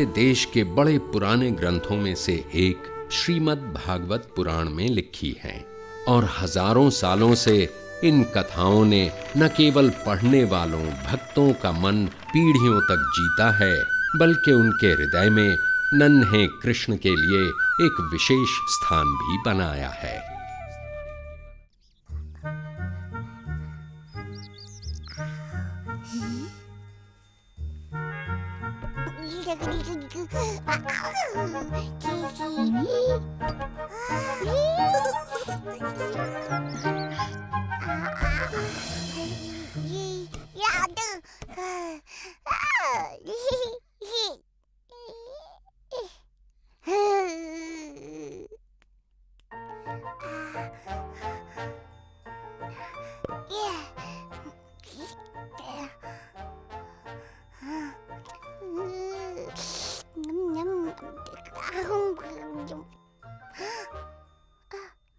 देश के बड़े पुराने ग्रंथों में से एक श्रीमद् भागवत पुराण में लिखी हैं और हजारों सालों से इन कथाओं ने न केवल पढ़ने वालों भक्तों का मन पीढ़ियों तक जीता है, बल्कि उनके हृदय में नन्हे कृष्ण के लिए एक विशेष स्थान भी बनाया है।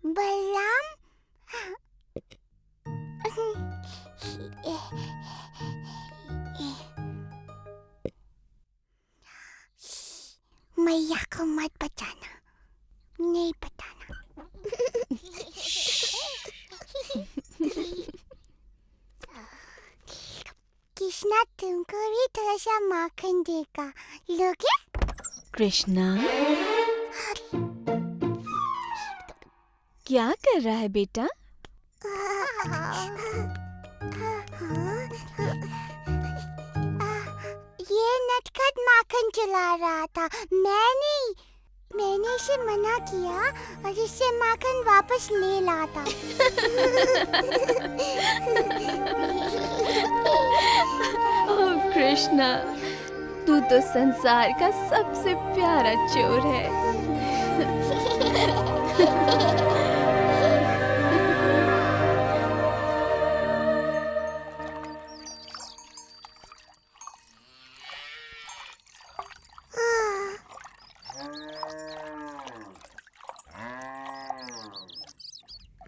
बलराम, मैया को मत बताना, नहीं बताना। कृष्णा तुमको भी थोड़ा सा माखन देगा, लोगे? कृष्णा, क्या कर रहा है बेटा? ये नटखट माखन चला रहा था। मैंने इसे मना किया और इससे माखन वापस ले लाता। ओह कृष्णा, तू तो संसार का सबसे प्यारा चोर है।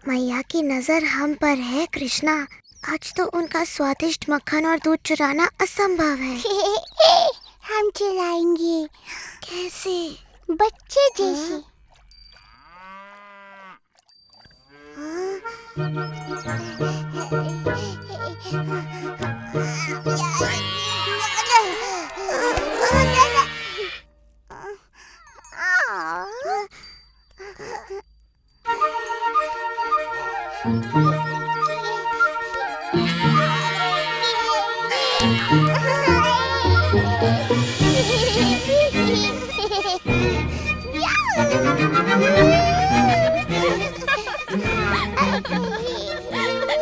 मैया की नजर हम पर है कृष्णा। आज तो उनका स्वादिष्ट मक्खन और दूध चुराना असंभव है। हम चुराएंगे। कैसे? बच्चे जैसे।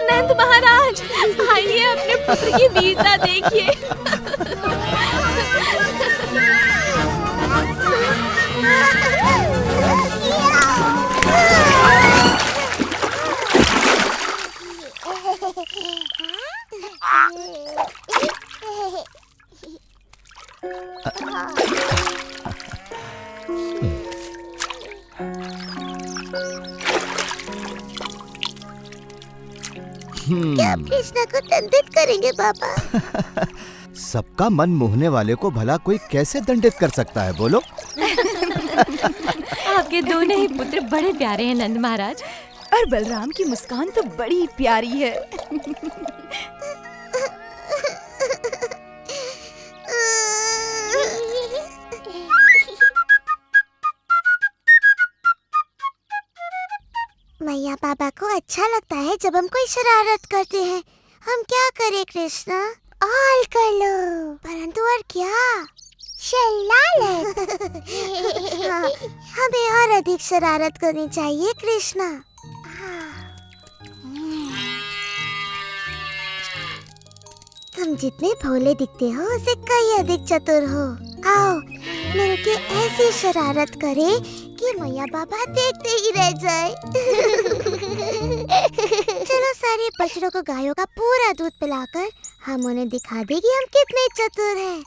नंद महाराज, आइए अपने पुत्र की वीरता देखिए। क्या आप कृष्णा को दंडित करेंगे बाबा? सबका मन मोहने वाले को भला कोई कैसे दंडित कर सकता है, बोलो? आपके दोनों ही पुत्र बड़े प्यारे हैं नंद महाराज, और बलराम की मुस्कान तो बड़ी प्यारी है। मैया बाबा को अच्छा लगता है जब हम कोई शरारत करते हैं। हम क्या करें कृष्णा? और कर लो, परंतु और क्या? शरारत। हमें और अधिक शरारत करनी चाहिए कृष्णा। तुम जितने भोले दिखते हो उससे कई अधिक चतुर हो। आओ मिलके ऐसी शरारत करें कि मैया बाबा देखते ही रह जाए। चलो सारे बछड़ों को गायों का पूरा दूध पिलाकर हम उन्हें दिखा दें कि हम कितने चतुर हैं।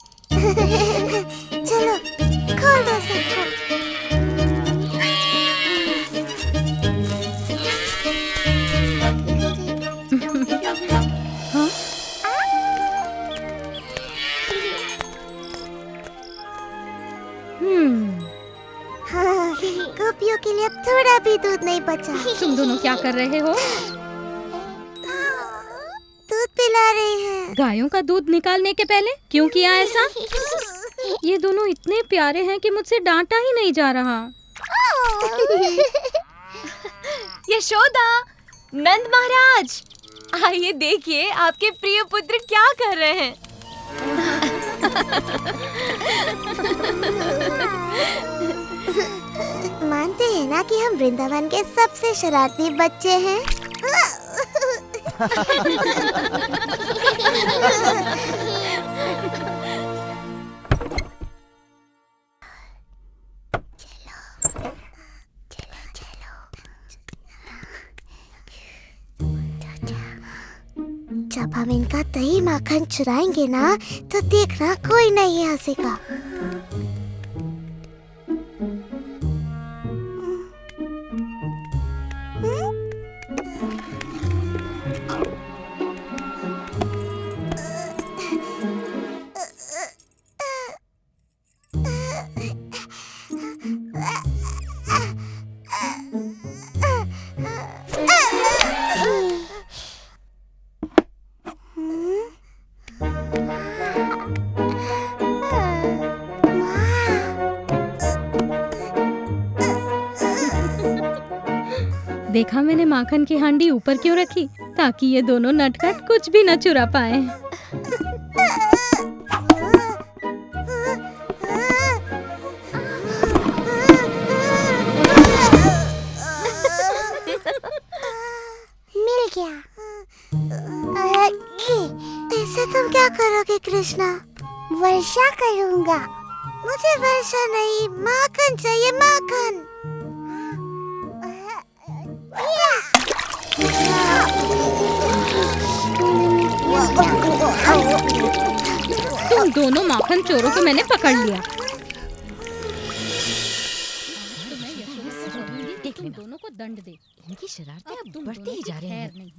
चलो खोल दो सबको। हाँ, गोपियों के लिए अब थोड़ा भी दूध नहीं बचा। तुम दोनों क्या कर रहे हो? दूध पिला रहे हैं। गायों का दूध निकालने के पहले क्यों किया ऐसा? ये दोनों इतने प्यारे हैं कि मुझसे डांटा ही नहीं जा रहा। यशोदा, नंद महाराज, आइए देखिए आपके प्रिय पुत्र क्या कर रहे हैं। मानते हैं ना कि हम वृंदावन के सबसे शरारती बच्चे हैं। जब हम इनका दही माखन चुराएंगे ना, तो देखना कोई नहीं हंसेगा। देखा मैंने माखन की हांडी ऊपर क्यों रखी, ताकि ये दोनों नटखट कुछ भी न चुरा पाए। मिल गया। ऐसे तुम क्या करोगे कृष्णा? वर्षा करूंगा। मुझे वर्षा नहीं, माखन चाहिए, माखन। तुम दोनों माखन चोरों को मैंने पकड़ लिया। तुम दोनों को दंड दे। इनकी शरारतें अब बढ़ती ही जा रही हैं।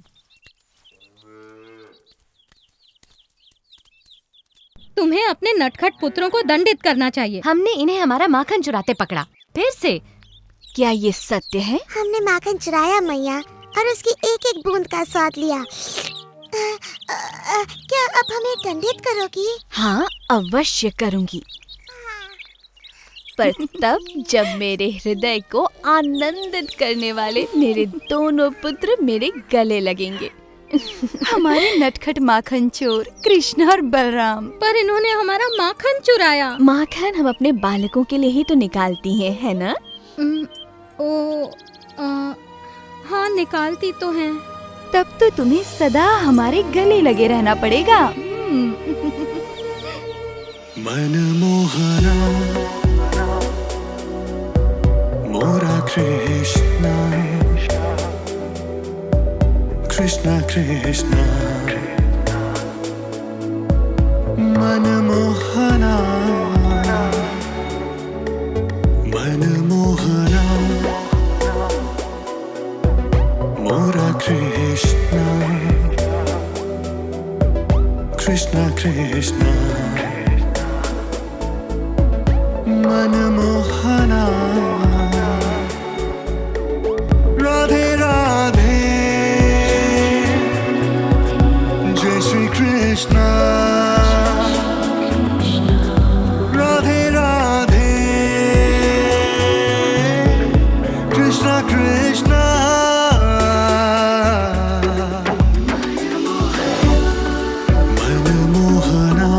तुम्हें अपने नटखट पुत्रों को दंडित करना चाहिए। हमने इन्हें हमारा माखन चुराते पकड़ा, फिर से। क्या ये सत्य है? हमने माखन चुराया मैया, और उसकी एक एक बूंद का स्वाद लिया। क्या अब हमें दंडित करोगी? हाँ, अवश्य करूंगी, पर तब जब मेरे हृदय को आनंदित करने वाले मेरे दोनों पुत्र मेरे गले लगेंगे। हमारे नटखट माखन चोर कृष्ण और बलराम। पर इन्होंने हमारा माखन चुराया। माखन हम अपने बालकों के लिए ही तो निकालती हैं, है ना? हाँ, निकालती तो हैं। तब तो तुम्हें सदा हमारे गले लगे रहना पड़ेगा। मनमोहना मोरा कृष्णा, कृष्णा कृष्णा मनमोहना, मनमोहना मोरा कृष्णा, कृष्णा कृष्णा मनमोहना। राधे राधे जय श्री कृष्णा, राधे राधे कृष्णा कृष्णा। मनमोहना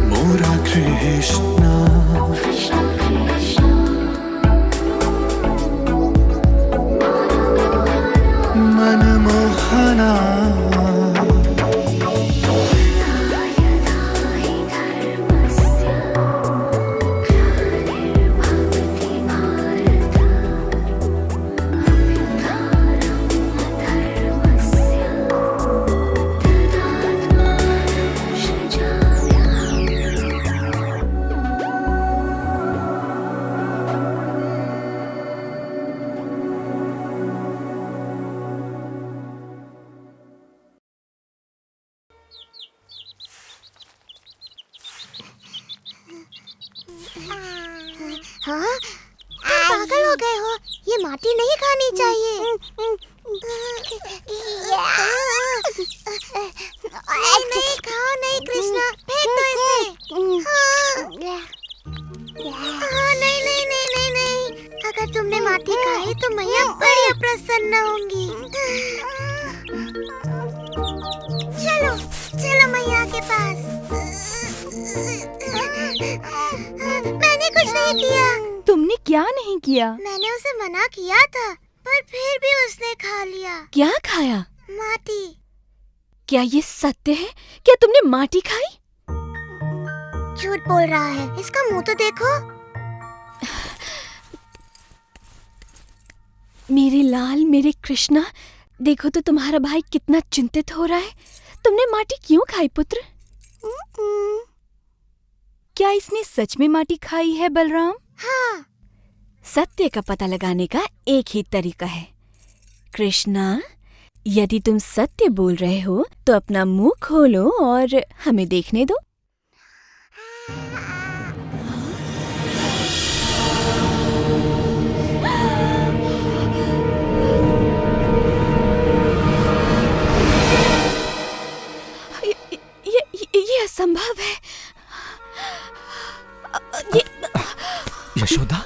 मोरा कृष्णा, मनमोहना। हाँ, तुम पागल हो गए हो। ये माटी नहीं खानी चाहिए। नहीं खाओ नहीं कृष्णा, फेंक दो इसे। हाँ, नहीं नहीं नहीं नहीं नहीं। अगर तुमने माटी खाई तो मैया बड़ी प्रसन्न होंगी। चलो चलो मैया के पास। मैंने कुछ नहीं किया। तुमने क्या नहीं किया? मैंने उसे मना किया था, पर फिर भी उसने खा लिया। क्या खाया? माटी। क्या ये सत्य है? क्या तुमने माटी खाई? झूठ बोल रहा है, इसका मुंह तो देखो। मेरे लाल, मेरे कृष्णा, देखो तो तुम्हारा भाई कितना चिंतित हो रहा है। तुमने माटी क्यों खाई पुत्र? क्या इसने सच में माटी खाई है बलराम? हाँ। सत्य का पता लगाने का एक ही तरीका है। कृष्णा, यदि तुम सत्य बोल रहे हो तो अपना मुंह खोलो और हमें देखने दो। ये असंभव है। यशोदा,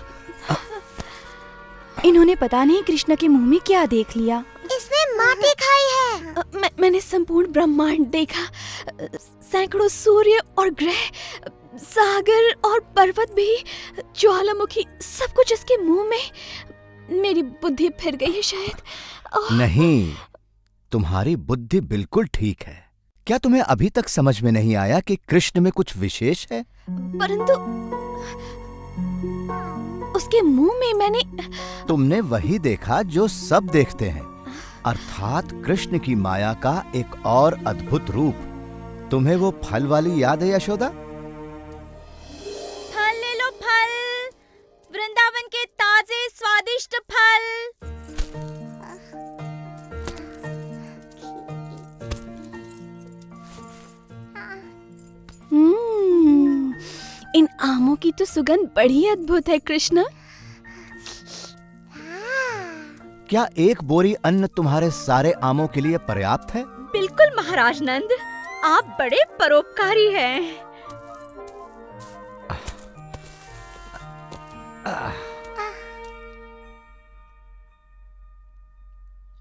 इन्होंने पता नहीं कृष्ण के मुंह में क्या देख लिया। इसने माटी खाई है। मैंने संपूर्ण ब्रह्मांड देखा। सैकड़ों सूर्य और ग्रह, सागर और पर्वत भी, ज्वालामुखी, सब कुछ इसके मुंह में। मेरी बुद्धि फिर गई है शायद। नहीं, तुम्हारी बुद्धि बिल्कुल ठीक है। क्या तुम्हें अभी तक समझ में नहीं आया कि कृष्ण में कुछ विशेष है? परंतु उसके मुंह में मैंने... तुमने वही देखा जो सब देखते हैं, अर्थात कृष्ण की माया का एक और अद्भुत रूप। तुम्हें वो फल वाली याद है यशोदा? फल ले लो फल, वृंदावन के ताजे स्वादिष्ट फल। इन आमों की तो सुगंध बड़ी अद्भुत है कृष्ण। क्या एक बोरी अन्न तुम्हारे सारे आमों के लिए पर्याप्त है? बिल्कुल महाराज नंद, आप बड़े परोपकारी हैं।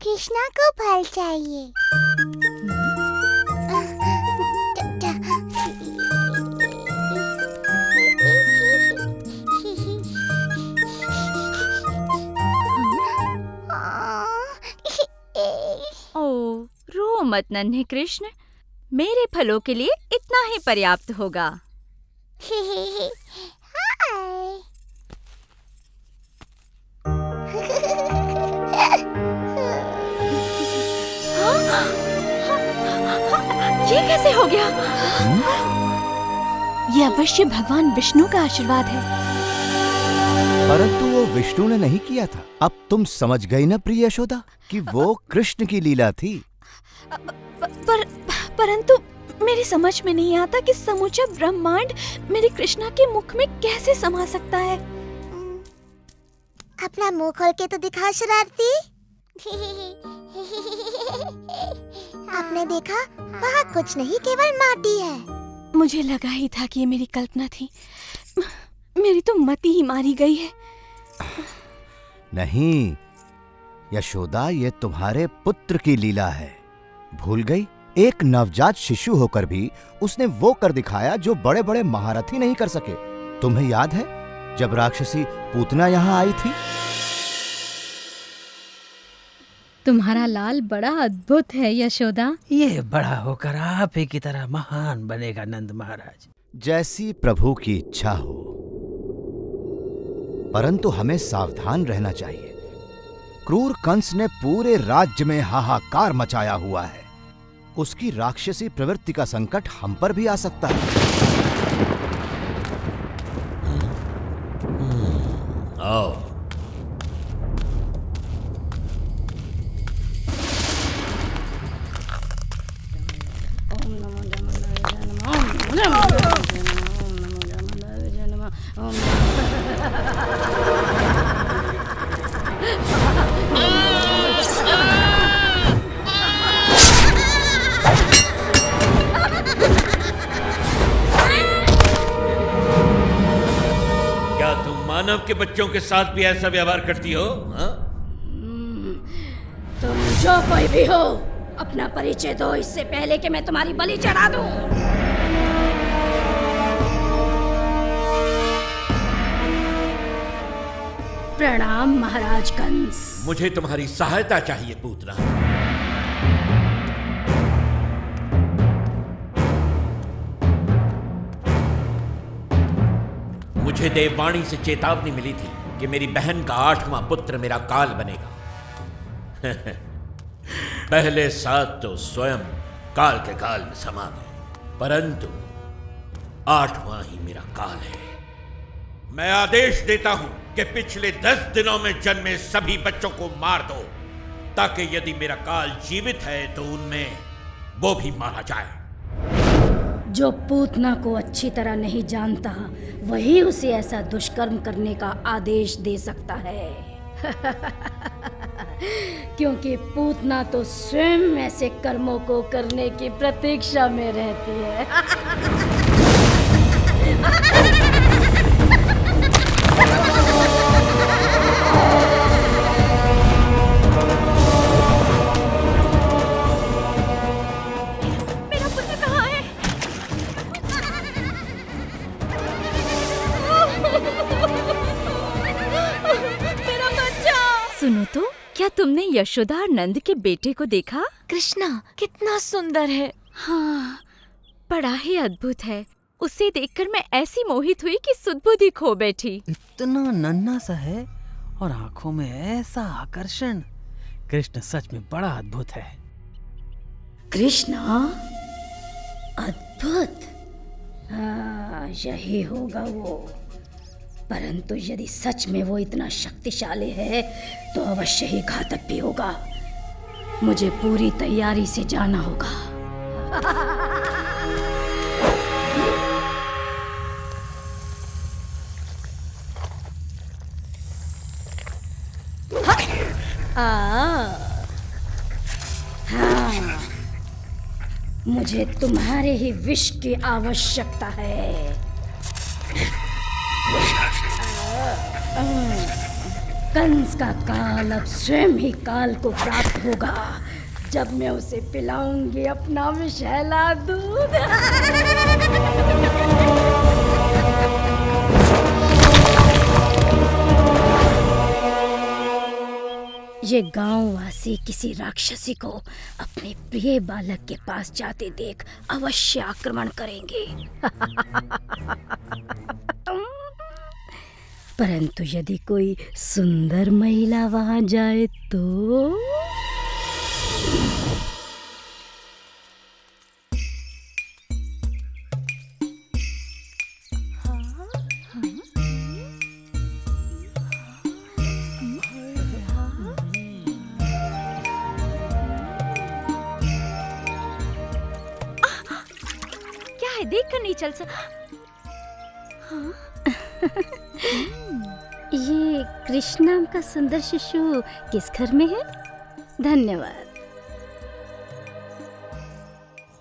कृष्णा को फल चाहिए। ओ, रो मत नन्हे कृष्ण, मेरे फलों के लिए इतना ही पर्याप्त होगा। ये कैसे हो गया? ये अवश्य भगवान विष्णु का आशीर्वाद है। परंतु वो विष्णु ने नहीं किया था। अब तुम समझ गई ना प्रिय यशोदा कि वो कृष्ण की लीला थी। परंतु मेरी समझ में नहीं आता कि समूचा ब्रह्मांड मेरे कृष्णा के मुख में कैसे समा सकता है। अपना मुंह खोल के तो दिखा शरारती। आपने देखा, वहाँ कुछ नहीं, केवल माटी है। मुझे लगा ही था कि ये मेरी कल्पना थी। मेरी तो मति ही मारी गई है। नहीं यशोदा, ये तुम्हारे पुत्र की लीला है। भूल गई? एक नवजात शिशु होकर भी उसने वो कर दिखाया जो बड़े बड़े महारथी नहीं कर सके। तुम्हें याद है जब राक्षसी पूतना यहाँ आई थी? तुम्हारा लाल बड़ा अद्भुत है यशोदा। ये बड़ा होकर आप ही की तरह महान बनेगा नंद महाराज। जैसी प्रभु की इच्छा हो, परंतु हमें सावधान रहना चाहिए। क्रूर कंस ने पूरे राज्य में हाहाकार मचाया हुआ है। उसकी राक्षसी प्रवृत्ति का संकट हम पर भी आ सकता है। आओ। ओम क्या तुम मानव के बच्चों के साथ भी ऐसा व्यवहार करती हो? हाँ? तुम जो कोई भी हो, अपना परिचय दो इससे पहले कि मैं तुम्हारी बलि चढ़ा दूं। प्रणाम महाराज कंस। मुझे तुम्हारी सहायता चाहिए पूतना। मुझे देववाणी से चेतावनी मिली थी कि मेरी बहन का 8वां पुत्र मेरा काल बनेगा। पहले 7 तो स्वयं काल के काल में समा गए, परंतु 8वां ही मेरा काल है। मैं आदेश देता हूं कि पिछले 10 दिनों में जन्मे सभी बच्चों को मार दो, ताकि यदि मेरा काल जीवित है तो उनमें वो भी मारा जाए। जो पूतना को अच्छी तरह नहीं जानता, वही उसे ऐसा दुष्कर्म करने का आदेश दे सकता है। क्योंकि पूतना तो स्वयं ऐसे कर्मों को करने की प्रतीक्षा में रहती है। मेरा पुत्र कहाँ है? मेरा बच्चा। सुनो तो, क्या तुमने यशोदा और नंद के बेटे को देखा? कृष्णा कितना सुंदर है। हाँ, बड़ा ही अद्भुत है। उसे देखकर मैं ऐसी मोहित हुई कि सुध-बुद्धि खो बैठी। इतना नन्हा सा है और आंखों में ऐसा आकर्षण। कृष्ण सच में बड़ा अद्भुत है। कृष्णा अद्भुत? हाँ, यही होगा वो। परंतु यदि सच में वो इतना शक्तिशाली है तो अवश्य ही घातक भी होगा। मुझे पूरी तैयारी से जाना होगा। हाँ, मुझे तुम्हारे ही विष की आवश्यकता है। कंस का काल अब स्वयं ही काल को प्राप्त होगा, जब मैं उसे पिलाऊंगी अपना विषैला दूध। ये गांववासी किसी राक्षसी को अपने प्रिय बालक के पास जाते देख अवश्य आक्रमण करेंगे। परंतु यदि कोई सुंदर महिला वहां जाए तो? क्या है, देख कर नहीं चल सकता। ये कृष्ण नाम का सुंदर शिशु किस घर में है? धन्यवाद।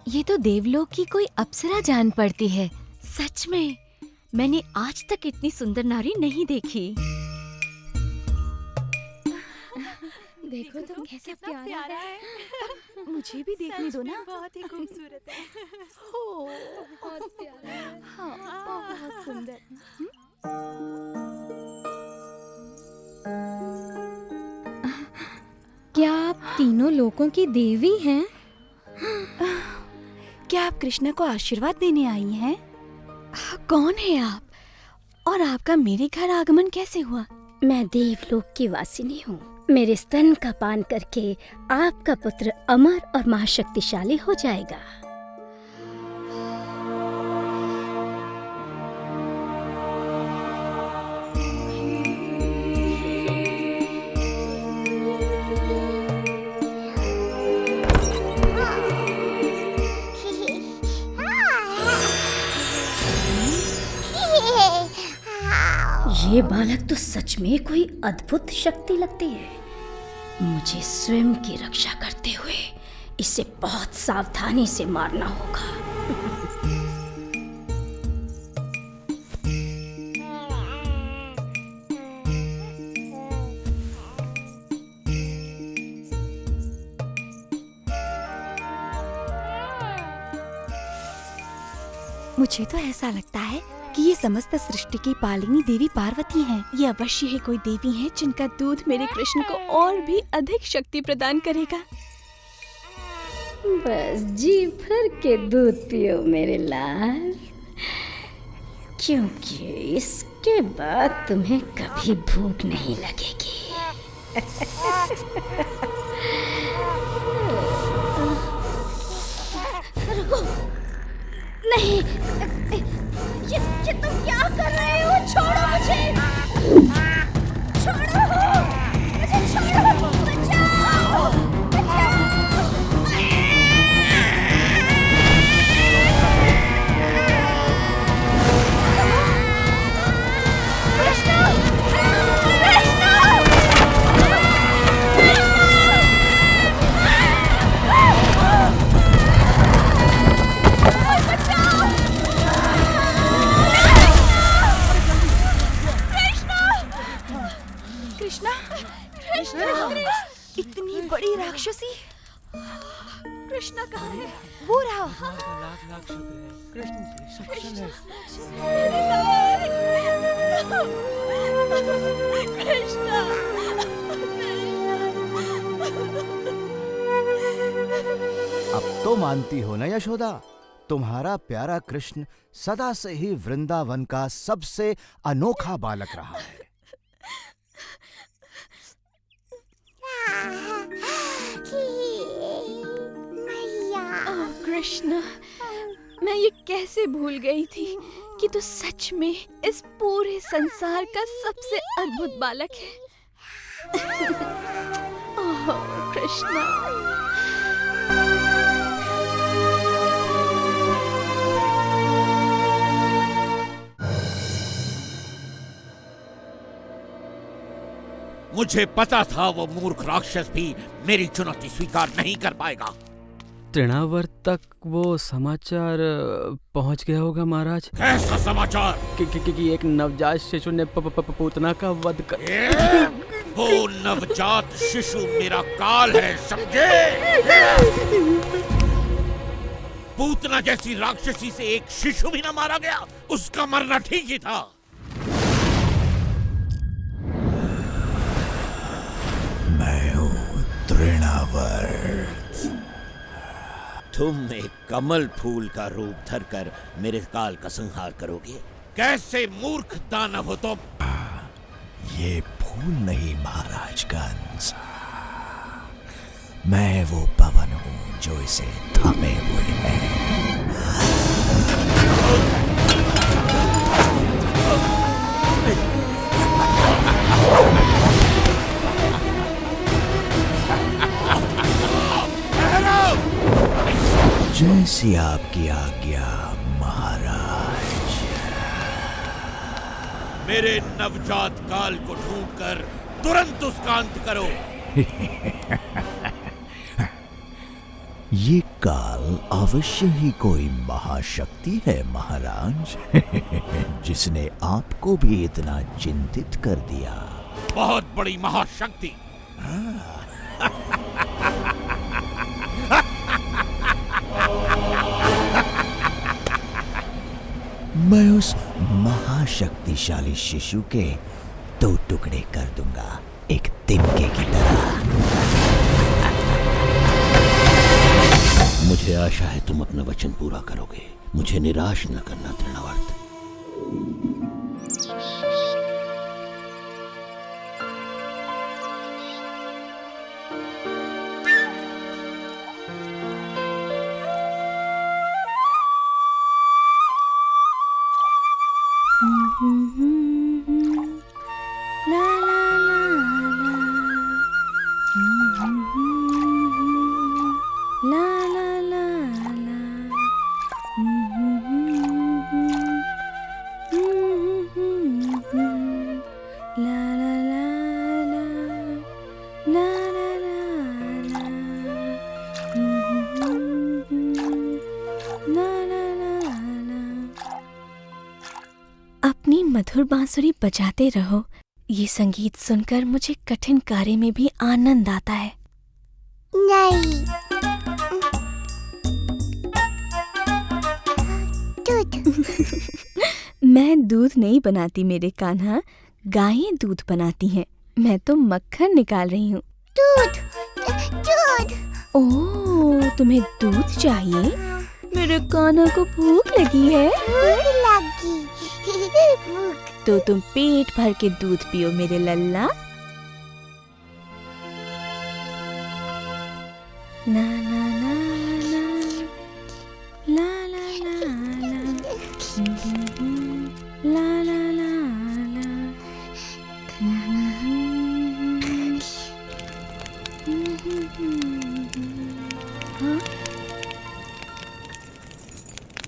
ये तो देवलोक की कोई अप्सरा जान पड़ती है। सच में मैंने आज तक इतनी सुंदर नारी नहीं देखी। देखो तो कैसा प्यारा है। मुझे भी देखने दो ना। बहुत ही खूबसूरत है। हो, बहुत प्यारा है। हाँ, बहुत सुंदर। क्या आप तीनों लोगों की देवी हैं? क्या आप कृष्ण को आशीर्वाद देने आई हैं? कौन है आप? और आपका मेरे घर आगमन कैसे हुआ? मैं देवलोक की वासिनी हूँ। मेरे स्तन का पान करके आपका पुत्र अमर और महाशक्तिशाली हो जाएगा। ये बालक तो सच में कोई अद्भुत शक्ति लगती है। मुझे स्वयं की रक्षा करते हुए इसे बहुत सावधानी से मारना होगा। मुझे तो ऐसा लगता है कि ये समस्त सृष्टि की पालिनी देवी पार्वती हैं। ये अवश्य ही कोई देवी है जिनका दूध मेरे कृष्ण को और भी अधिक शक्ति प्रदान करेगा। बस जी भर के दूध पियो मेरे लाल, क्योंकि इसके बाद तुम्हें कभी भूख नहीं लगेगी। रुको, नहीं, ये तुम क्या कर रहे हो? छोड़ो मुझे, छोड़ो मुझे, छोड़ो, बचाओ, बचाओ। कृष्णा, कृष्णा, इतनी बड़ी राक्षसी। कृष्णा कहाँ है? वो रहा। लाख शुक्र है, कृष्ण की सक्षम है। कृष्णा, अब तो मानती हो ना यशोदा, तुम्हारा प्यारा कृष्ण सदा से ही वृंदावन का सबसे अनोखा बालक रहा है। कृष्णा, मैं ये कैसे भूल गई थी कि तू सच में इस पूरे संसार का सबसे अद्भुत बालक है। ओह कृष्णा। मुझे पता था वो मूर्ख राक्षस भी मेरी चुनौती स्वीकार नहीं कर पाएगा। तृणावर्त तक वो समाचार पहुंच गया होगा महाराज। कैसा समाचार? कि एक नवजात शिशु ने पूतना का वध कर। वो नवजात शिशु मेरा काल है, समझे? पूतना जैसी राक्षसी से एक शिशु भी न मारा गया, उसका मरना ठीक ही था। मैं हूँ तृणावर्त। तुम एक कमल फूल का रूप धरकर मेरे काल का संहार करोगे? कैसे मूर्ख दानव हो तुम? ये फूल नहीं महाराज कंस, मैं वो पवन हूँ जो इसे थामे हुए है। जैसी आपकी आज्ञा महाराज। मेरे नवजात काल को ढूंढकर तुरंत उसका अंत करो। ये काल अवश्य ही कोई महाशक्ति है महाराज, जिसने आपको भी इतना चिंतित कर दिया। बहुत बड़ी महाशक्ति। मैं उस महाशक्तिशाली शिशु के 2 टुकड़े कर दूंगा, एक तिनके की तरह। मुझे आशा है तुम अपना वचन पूरा करोगे। मुझे निराश न करना तृणावर्त। अपनी मधुर बांसुरी बजाते रहो। ये संगीत सुनकर मुझे कठिन कार्य में भी आनंद आता है। नहीं। दूध। मैं दूध नहीं बनाती मेरे कान्हा, गायें दूध बनाती हैं। मैं तो मक्खन निकाल रही हूँ। दूध। दूध। ओह, तुम्हें दूध चाहिए? मेरे कान्हा को भूख लगी है। भूख लगी। भूख। तो तुम पेट भर के दूध पियो मेरे लल्ला। ना ना ना ना ला ला ला ला ला ला ला ला। हाँ?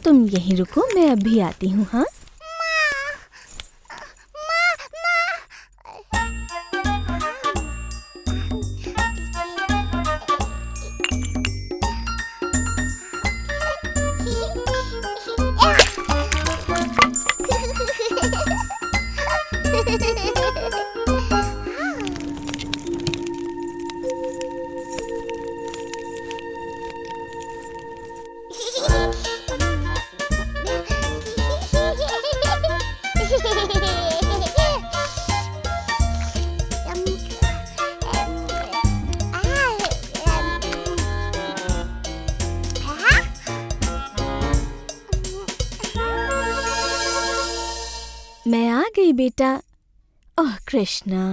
तुम यहीं रुको, मैं अभी आती हूँ। हाँ, मैं आ गई बेटा। ओह कृष्णा,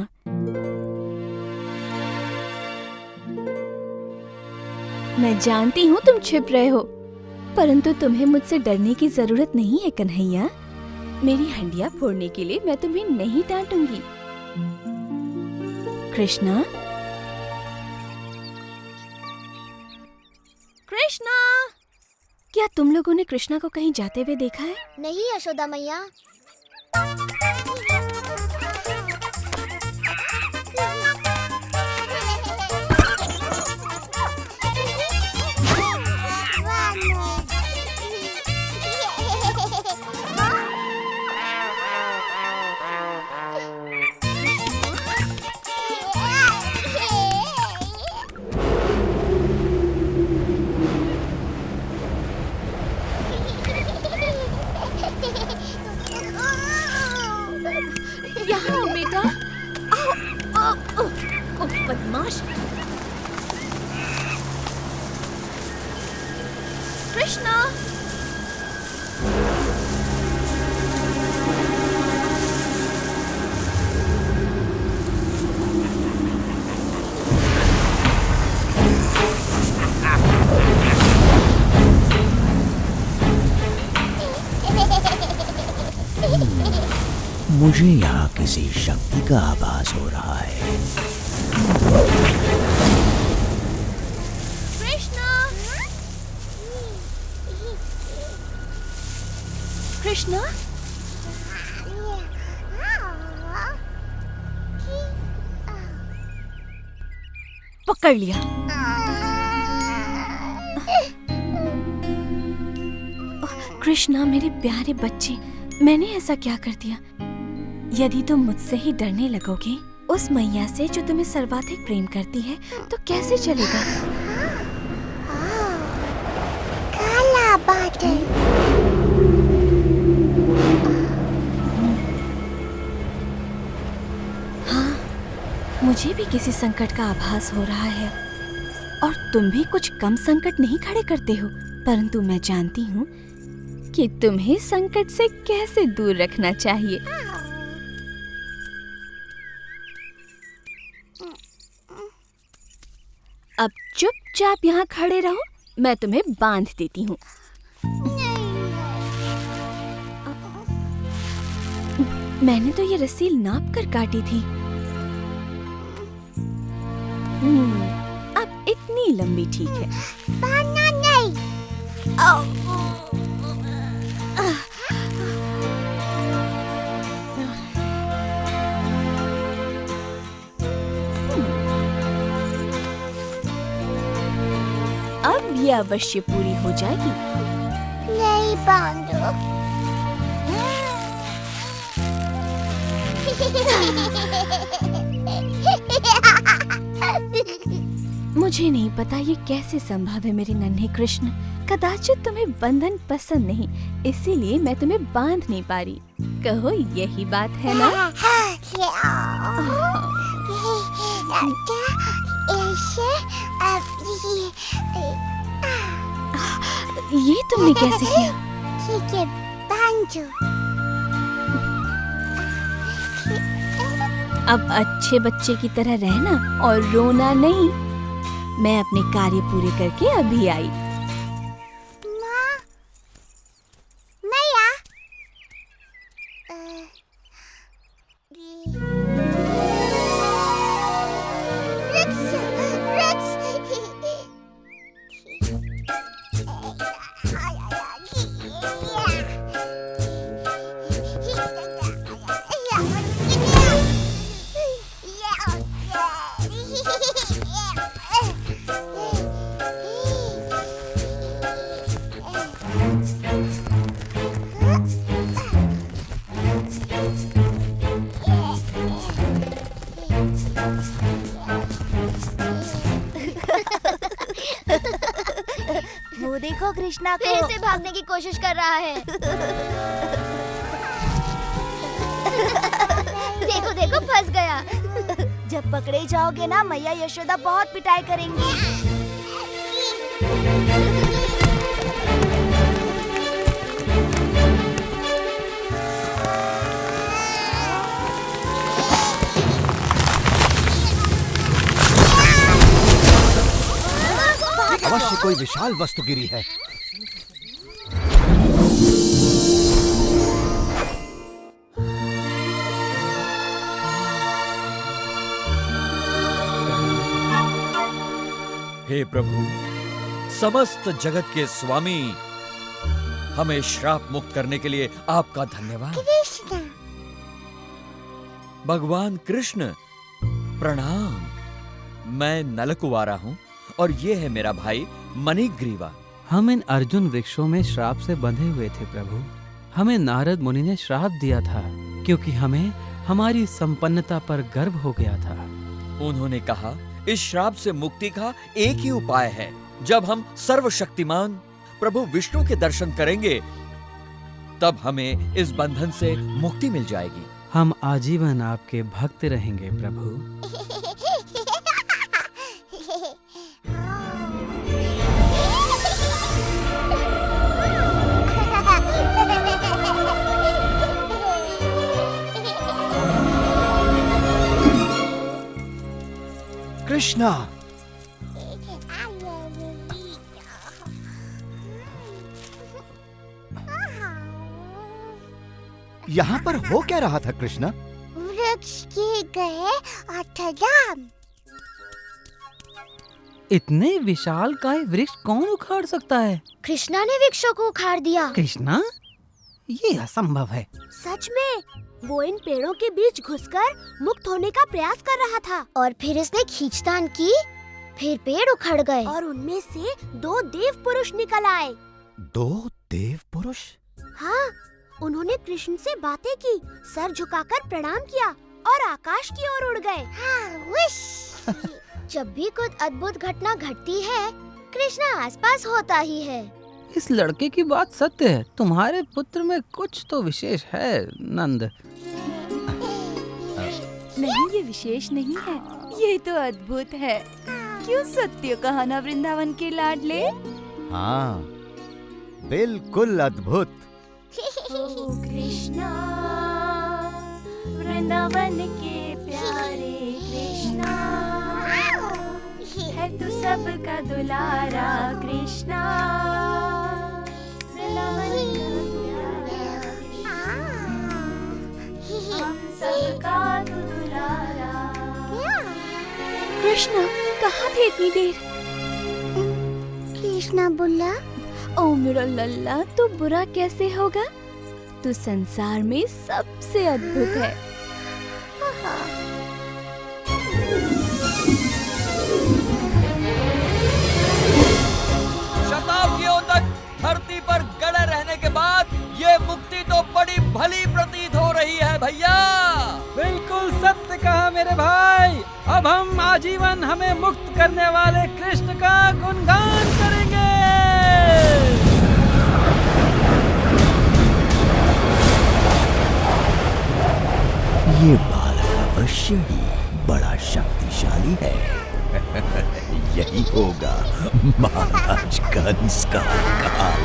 मैं जानती हूँ तुम छिप रहे हो, परंतु तुम्हें मुझसे डरने की जरूरत नहीं है कन्हैया। मेरी हंडिया फोड़ने के लिए मैं तुम्हें नहीं डांटूंगी। कृष्णा, कृष्णा, क्या तुम लोगों ने कृष्णा को कहीं जाते हुए देखा है? नहीं यशोदा मैया। यहाँ आओ बेटा। आओ, आओ, आओ, ओ बदमाश। कृष्णा, मुझे यहाँ किसी शक्ति का आभास हो रहा है। कृष्णा, कृष्णा, पकड़ लिया। कृष्णा मेरे प्यारे बच्चे, मैंने ऐसा क्या कर दिया? यदि तुम मुझसे ही डरने लगोगे, उस मैया से जो तुम्हें सर्वाधिक प्रेम करती है, तो कैसे चलेगा? काला बादल। हाँ, मुझे भी किसी संकट का आभास हो रहा है, और तुम भी कुछ कम संकट नहीं खड़े करते हो, परंतु मैं जानती हूँ कि तुम्हें संकट से कैसे दूर रखना चाहिए। अब चुपचाप यहाँ खड़े रहो, मैं तुम्हें बांध देती हूँ। मैंने तो ये रस्सी नाप कर काटी थी। अब इतनी लंबी ठीक है। बांधना नहीं। अब ये अवश्य पूरी हो जाएगी। नहीं बांधो। मुझे नहीं पता ये कैसे संभव है मेरे नन्हे कृष्ण। कदाचित तुम्हें बंधन पसंद नहीं, इसीलिए मैं तुम्हें बांध नहीं पा रही। कहो यही बात है ना? ये तुमने कैसे किया? ठीक है, बांधो। अब अच्छे बच्चे की तरह रहना और रोना नहीं। मैं अपने कार्य पूरे करके अभी आई। माँ, मैया, वो देखो कृष्णा को फिर से भागने की कोशिश कर रहा है। देखो देखो, फंस गया। जब पकड़े जाओगे ना, मैया यशोदा बहुत पिटाई करेंगी। अवश्य कोई विशाल वस्तु गिरी है। हे प्रभु, समस्त जगत के स्वामी, हमें श्राप मुक्त करने के लिए आपका धन्यवाद। कृष्ण, भगवान कृष्ण, प्रणाम। मैं नलकुवारा हूँ और ये है मेरा भाई मणिग्रीवा। हम इन अर्जुन वृक्षों में श्राप से बंधे हुए थे प्रभु। हमें नारद मुनि ने श्राप दिया था क्योंकि हमें हमारी संपन्नता पर गर्व हो गया था। उन्होंने कहा, इस श्राप से मुक्ति का एक ही उपाय है। जब हम सर्वशक्तिमान प्रभु विष्णु के दर्शन करेंगे, तब हमें इस बंधन से मुक्ति मिल जाएगी। हम आजीवन आपके भक्त रहेंगे प्रभु। कृष्णा, यहाँ पर हो क्या रहा था कृष्णा? वृक्ष के गए अठराम। इतने विशाल काय वृक्ष कौन उखाड़ सकता है? कृष्णा ने वृक्षों को उखाड़ दिया। कृष्णा, ये असंभव है। सच में, वो इन पेड़ों के बीच घुसकर मुक्त होने का प्रयास कर रहा था और फिर इसने खींचतान की, फिर पेड़ उखड़ गए और उनमें से 2 देव पुरुष निकल आए। 2 देव पुरुष? हाँ, उन्होंने कृष्ण से बातें की, सर झुकाकर प्रणाम किया और आकाश की ओर उड़ गए। हाँ, जब भी कुछ अद्भुत घटना घटती है, कृष्णा आसपास होता ही है। इस लड़के की बात सत्य है। तुम्हारे पुत्र में कुछ तो विशेष है नंद। नहीं, ये विशेष नहीं है, ये तो अद्भुत है। क्यों सत्य कहा ना वृंदावन के लाडले? हाँ, बिल्कुल अद्भुत। ओ कृष्णा, वृंदावन के प्यारे कृष्णा, है तू सबका दुलारा कृष्णा, वृंदावन का प्यारा कृष्णा, हम सबका तू दुलारा। कृष्णा, कहाँ थे इतनी देर? कृष्णा बोला, ओ मेरा लल्ला, तू बुरा कैसे होगा? तू संसार में सबसे अद्भुत है। शताब्दियों तक धरती पर गड़े रहने के बाद ये मुक्ति तो बड़ी भली प्रतीत हो रही है भैया। बिल्कुल सत्य कहा मेरे भाई। अब हम आजीवन हमें मुक्त करने वाले कृष्ण का गुणगान करेंगे। ये बालक अवश्य ही बड़ा शक्तिशाली है। यही होगा महाराज कंस का काल।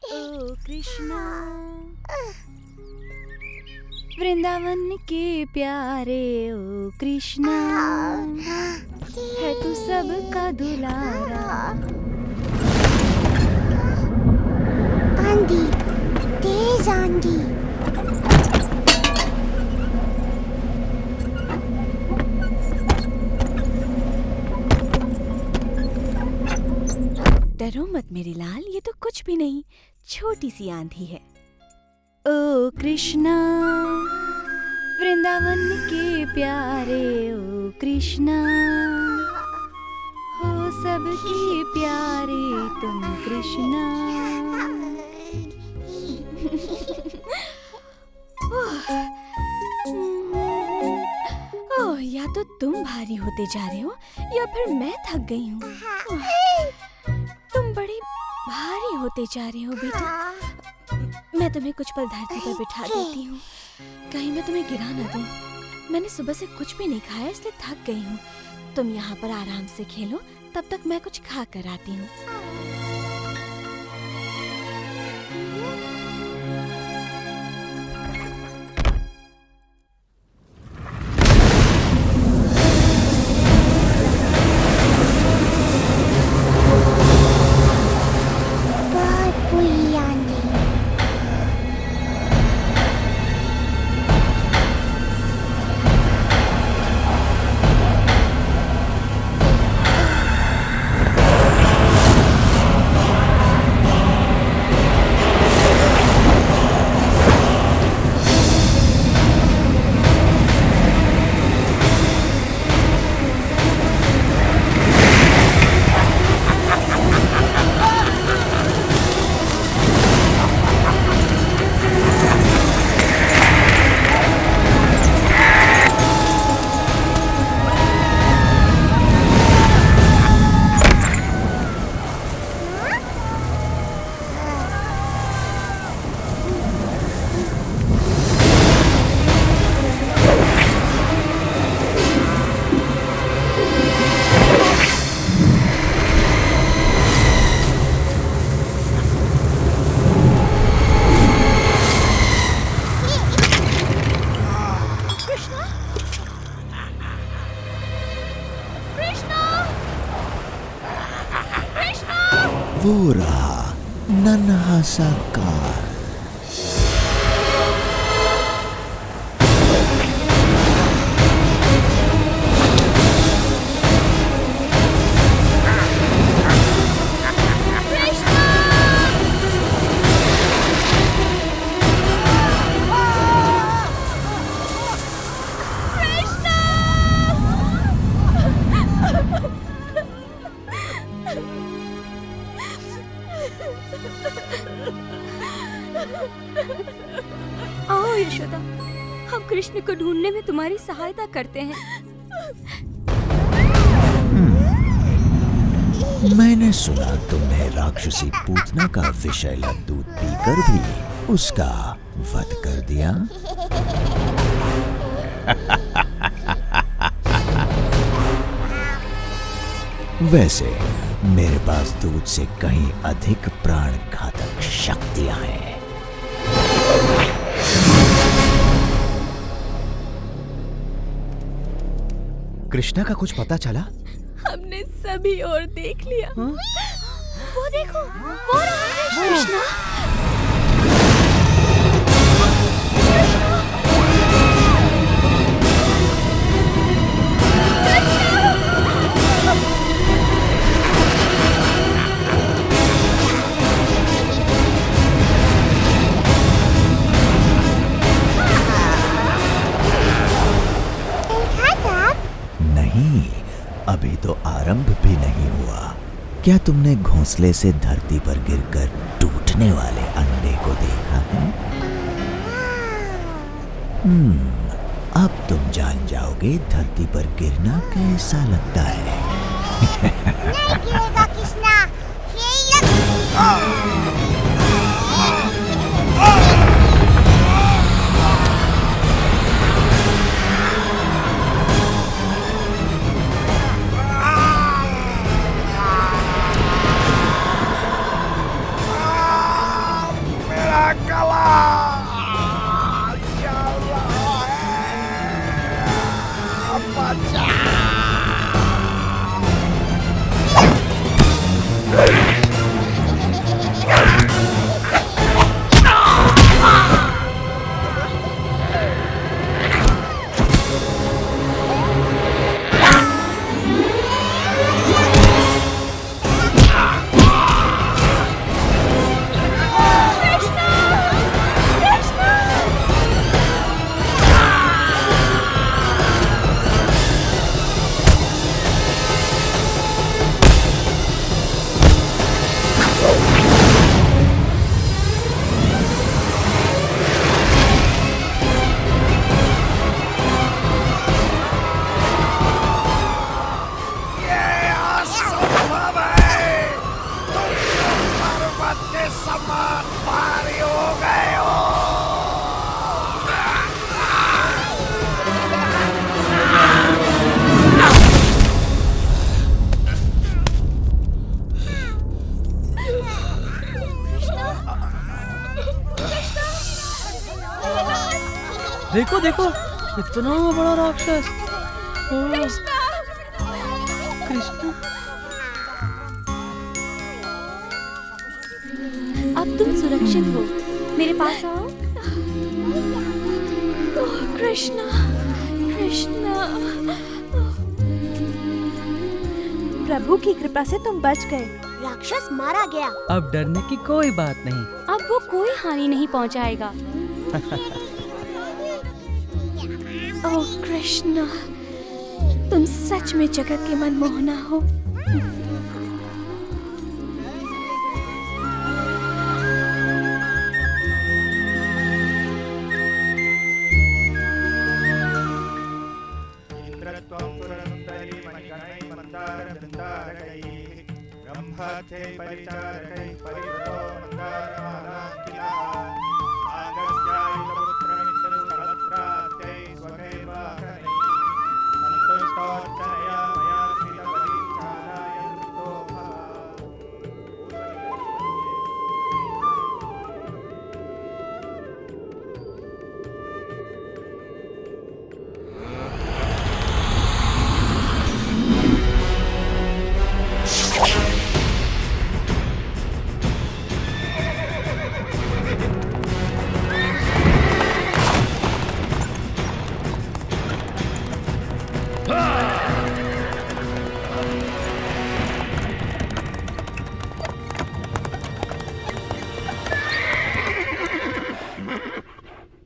ओ कृष्णा, वृंदावन के प्यारे ओ कृष्णा, है तू सबका दुलारा। आंधी, तेज आंधी। डरो मत मेरे लाल, ये तो कुछ भी नहीं, छोटी सी आंधी है। ओ कृष्णा, वृंदावन के प्यारे ओ कृष्णा, हो सबके प्यारे तुम कृष्णा। ओह, या तो तुम भारी होते जा रहे हो या फिर मैं थक गई हूँ। तुम बड़ी भारी होते जा रहे हो बेटा। मैं तुम्हें कुछ पल धरती पर बिठा देती हूँ, कहीं मैं तुम्हें गिरा ना दूँ। मैंने सुबह से कुछ भी नहीं खाया इसलिए थक गई हूँ। तुम यहाँ पर आराम से खेलो, तब तक मैं कुछ खा कर आती हूँ। वो रहा नन्हा सा कार। आओ यशोदा, हम कृष्ण को ढूंढने में तुम्हारी सहायता करते हैं। मैंने सुना तुमने राक्षसी पूतना का विषैला दूध पीकर भी उसका वध कर दिया। वैसे मेरे पास दूध से कहीं अधिक प्राण घातक शक्तियां हैं। कृष्णा का कुछ पता चला? हमने सभी और देख लिया। वो देखो, वो रहा है कृष्णा। अभी तो आरंभ भी नहीं हुआ। क्या तुमने घोंसले से धरती पर गिरकर टूटने वाले अंडे को देखा है? अब तुम जान जाओगे धरती पर गिरना कैसा लगता है। नहीं गिरेगा कृष्णा, देखो देखो, इतना बड़ा राक्षस। कृष्णा, अब तुम सुरक्षित हो, मेरे पास आओ। ओह कृष्णा, कृष्णा। प्रभु की कृपा से तुम बच गए। राक्षस मारा गया। अब डरने की कोई बात नहीं। अब वो कोई हानि नहीं पहुंचाएगा। ओह कृष्णा, तुम सच में जगत के मनमोहना हो।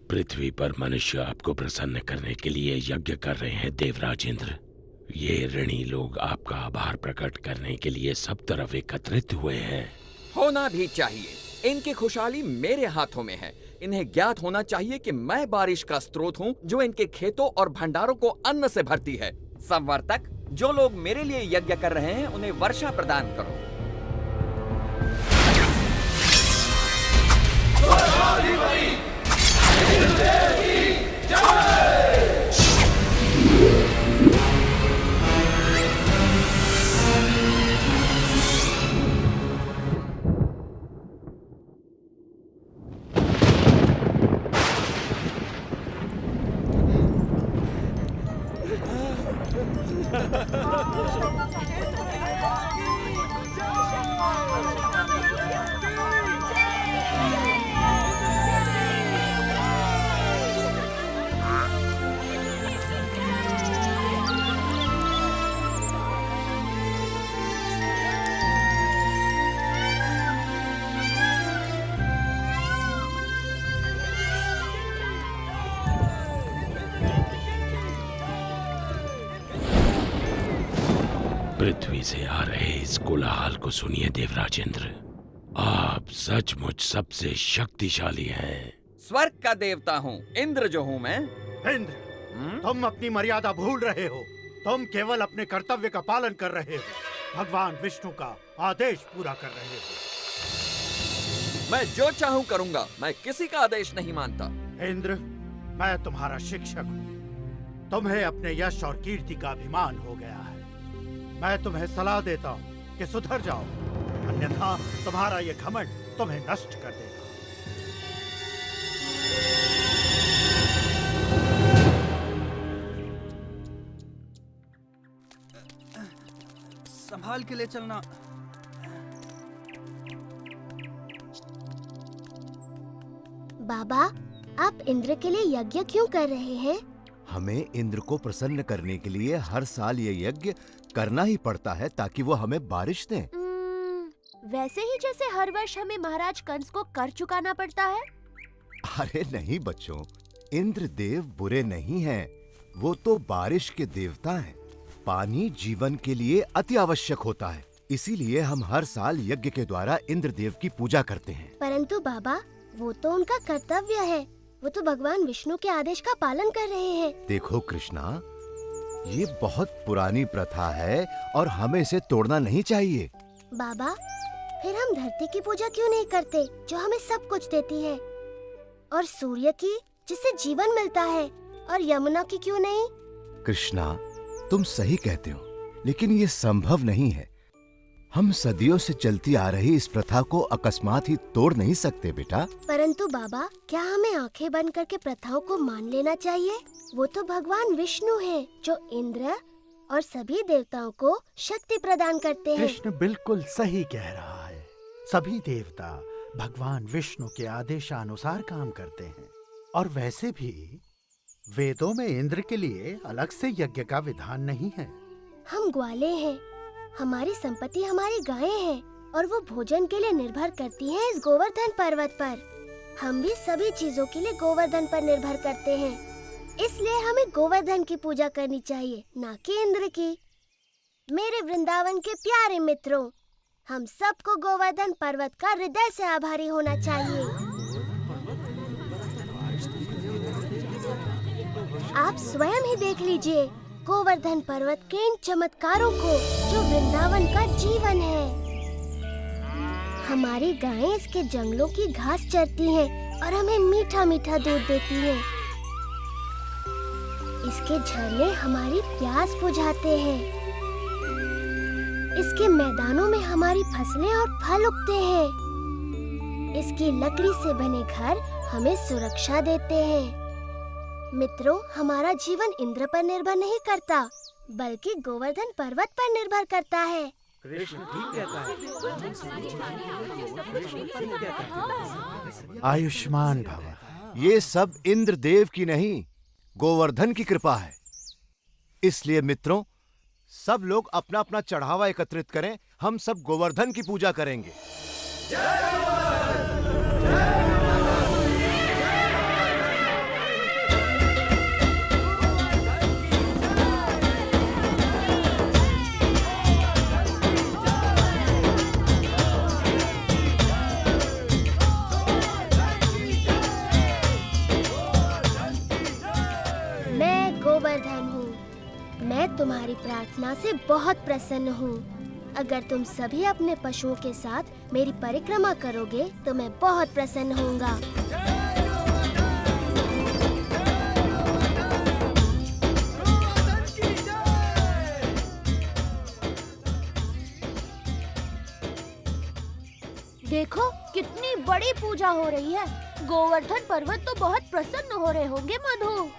पृथ्वी पर मनुष्य आपको प्रसन्न करने के लिए यज्ञ कर रहे हैं देवराज इंद्र। ये ऋणी लोग आपका आभार प्रकट करने के लिए सब तरफ एकत्रित हुए हैं। होना भी चाहिए। इनकी खुशहाली मेरे हाथों में है। इन्हें ज्ञात होना चाहिए कि मैं बारिश का स्रोत हूँ जो इनके खेतों और भंडारों को अन्न से भरती है। संवर्तक, जो लोग मेरे लिए यज्ञ कर रहे हैं उन्हें वर्षा प्रदान करो। पृथ्वी से आ रहे इस कोलाहल को सुनिए देवराज इंद्र। आप आप सचमुच सबसे शक्तिशाली हैं। स्वर्ग का देवता हूँ, इंद्र जो हूँ मैं। इंद्र, तुम अपनी मर्यादा भूल रहे हो। तुम केवल अपने कर्तव्य का पालन कर रहे हो, भगवान विष्णु का आदेश पूरा कर रहे हो। मैं जो चाहूँ करूँगा, मैं किसी का आदेश नहीं मानता। इंद्र, मैं तुम्हारा शिक्षक हूँ। तुम्हें अपने यश और कीर्ति का अभिमान हो गया है। मैं तुम्हें सलाह देता हूँ कि सुधर जाओ, अन्यथा तुम्हारा ये घमंड तुम्हें नष्ट कर देगा। संभाल के ले चलना। बाबा, आप इंद्र के लिए यज्ञ क्यों कर रहे हैं? हमें इंद्र को प्रसन्न करने के लिए हर साल ये यज्ञ करना ही पड़ता है ताकि वो हमें बारिश दें। वैसे ही जैसे हर वर्ष हमें महाराज कंस को कर चुकाना पड़ता है। अरे नहीं बच्चों, इंद्र देव बुरे नहीं हैं। वो तो बारिश के देवता हैं। पानी जीवन के लिए अति आवश्यक होता है, इसीलिए हम हर साल यज्ञ के द्वारा इंद्र देव की पूजा करते हैं। परंतु बाबा, वो तो उनका कर्तव्य है। वो तो भगवान विष्णु के आदेश का पालन कर रहे हैं। देखो कृष्णा, ये बहुत पुरानी प्रथा है और हमें इसे तोड़ना नहीं चाहिए। बाबा, फिर हम धरती की पूजा क्यों नहीं करते जो हमें सब कुछ देती है, और सूर्य की जिससे जीवन मिलता है, और यमुना की क्यों नहीं? कृष्णा, तुम सही कहते हो, लेकिन ये संभव नहीं है। हम सदियों से चलती आ रही इस प्रथा को अकस्मात ही तोड़ नहीं सकते बेटा। परंतु बाबा, क्या हमें आंखें बंद करके प्रथाओं को मान लेना चाहिए? वो तो भगवान विष्णु हैं, जो इंद्र और सभी देवताओं को शक्ति प्रदान करते हैं। कृष्ण बिल्कुल सही कह रहा है। सभी देवता भगवान विष्णु के आदेशानुसार काम करते हैं, और वैसे भी वेदों में इंद्र के लिए अलग से यज्ञ का विधान नहीं है। हम ग्वाले हैं, हमारी संपत्ति हमारी गायें हैं, और वो भोजन के लिए निर्भर करती हैं इस गोवर्धन पर्वत पर। हम भी सभी चीजों के लिए गोवर्धन पर निर्भर करते हैं, इसलिए हमें गोवर्धन की पूजा करनी चाहिए, ना कि इंद्र की। मेरे वृंदावन के प्यारे मित्रों, हम सबको गोवर्धन पर्वत का हृदय से आभारी होना चाहिए। आप स्वयं ही देख लीजिए गोवर्धन पर्वत के इन चमत्कारों को, जो वृंदावन का जीवन है। हमारी गायें इसके जंगलों की घास चरती हैं और हमें मीठा मीठा दूध देती हैं। इसके झरने हमारी प्यास बुझाते हैं। इसके मैदानों में हमारी फसलें और फल उगते हैं। इसकी लकड़ी से बने घर हमें सुरक्षा देते हैं। मित्रों, हमारा जीवन इंद्र पर निर्भर नहीं करता, बल्कि गोवर्धन पर्वत पर निर्भर करता है। कृष्ण ठीक कहता है। आयुष्मान भव। ये सब इंद्र देव की नहीं, गोवर्धन की कृपा है। इसलिए मित्रों, सब लोग अपना अपना चढ़ावा एकत्रित करें। हम सब गोवर्धन की पूजा करेंगे। मैं गोवर्धन हूँ। मैं तुम्हारी प्रार्थना से बहुत प्रसन्न हूँ। अगर तुम सभी अपने पशुओं के साथ मेरी परिक्रमा करोगे तो मैं बहुत प्रसन्न होऊंगा। देखो, कितनी बड़ी पूजा हो रही है। गोवर्धन पर्वत तो बहुत प्रसन्न हो रहे होंगे मधु।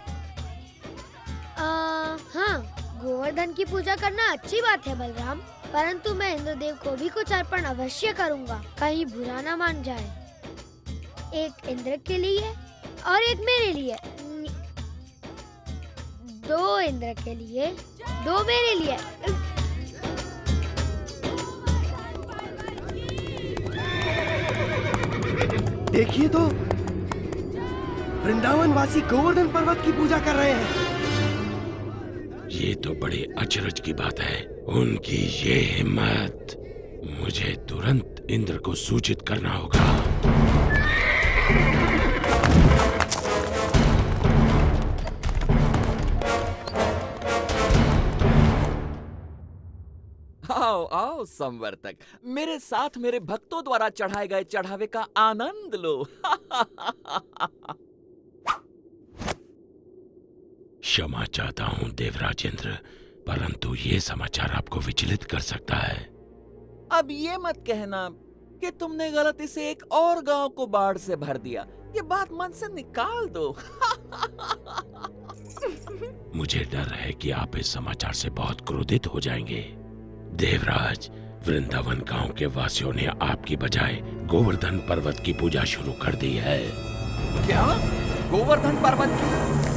हाँ, गोवर्धन की पूजा करना अच्छी बात है बलराम, परंतु मैं इंद्रदेव को भी कुछ अर्पण अवश्य करूँगा, कहीं बुरा ना मान जाए। एक इंद्र के लिए और एक मेरे लिए। 2 इंद्र के लिए, 2 मेरे लिए। देखिए तो, वृंदावन वासी गोवर्धन पर्वत की पूजा कर रहे हैं। ये तो बड़े अचरज की बात है। उनकी ये हिम्मत। मुझे तुरंत इंद्र को सूचित करना होगा। आओ आओ संवर्तक, मेरे साथ मेरे भक्तों द्वारा चढ़ाए गए चढ़ावे का आनंद लो। क्षमा चाहता हूँ देवराजेंद्र, परंतु ये समाचार आपको विचलित कर सकता है। अब ये मत कहना कि तुमने गलती से एक और गांव को बाढ़ से भर दिया। ये बात मन से निकाल दो। मुझे डर है कि आप इस समाचार से बहुत क्रोधित हो जाएंगे। देवराज, वृंदावन गांव के वासियों ने आपकी बजाय गोवर्धन पर्वत की पूजा शुरू कर दी है। क्या? गोवर्धन पर्वत की?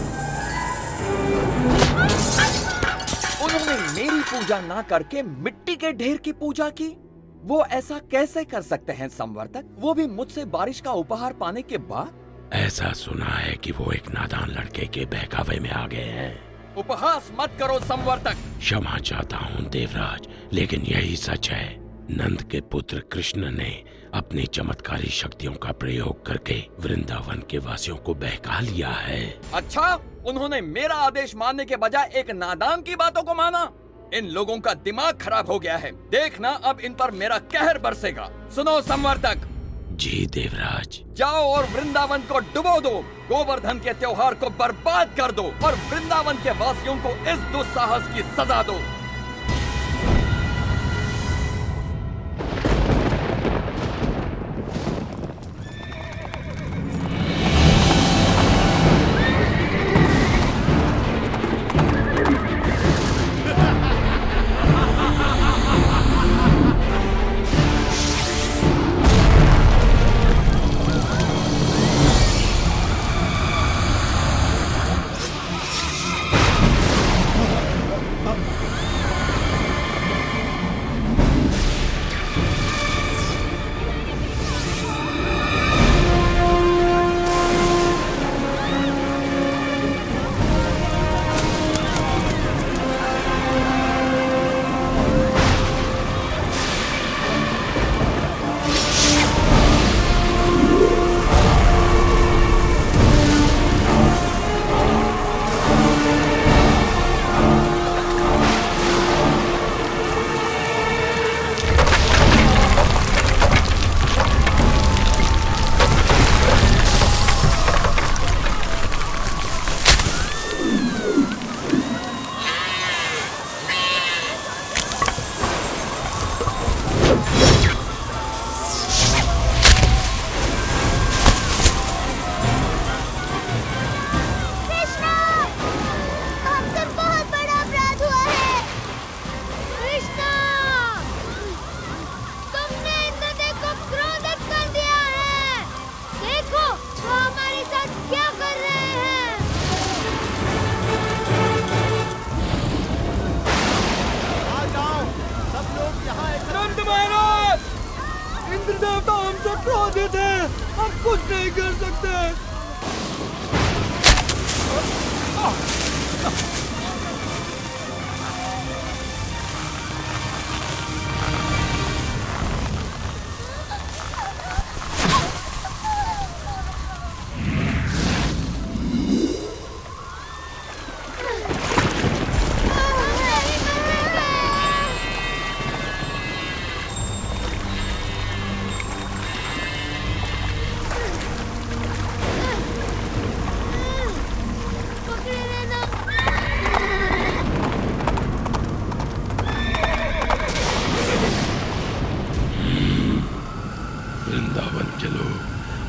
उन्होंने मेरी पूजा ना करके मिट्टी के ढेर की पूजा की। वो ऐसा कैसे कर सकते हैं संवर्तक, वो भी मुझसे बारिश का उपहार पाने के बाद? ऐसा सुना है कि वो एक नादान लड़के के बहकावे में आ गए हैं। उपहास मत करो संवर्तक। क्षमा चाहता हूँ देवराज, लेकिन यही सच है। नंद के पुत्र कृष्ण ने अपनी चमत्कारी शक्तियों का प्रयोग करके वृंदावन के वासियों को बहका लिया है। अच्छा, उन्होंने मेरा आदेश मानने के बजाय एक नादान की बातों को माना। इन लोगों का दिमाग खराब हो गया है। देखना अब इन पर मेरा कहर बरसेगा। सुनो संवर्तक। जी देवराज। जाओ और वृंदावन को डुबो दो, गोवर्धन के त्योहार को बर्बाद कर दो और वृंदावन के वासियों को इस दुस्साहस की सजा दो।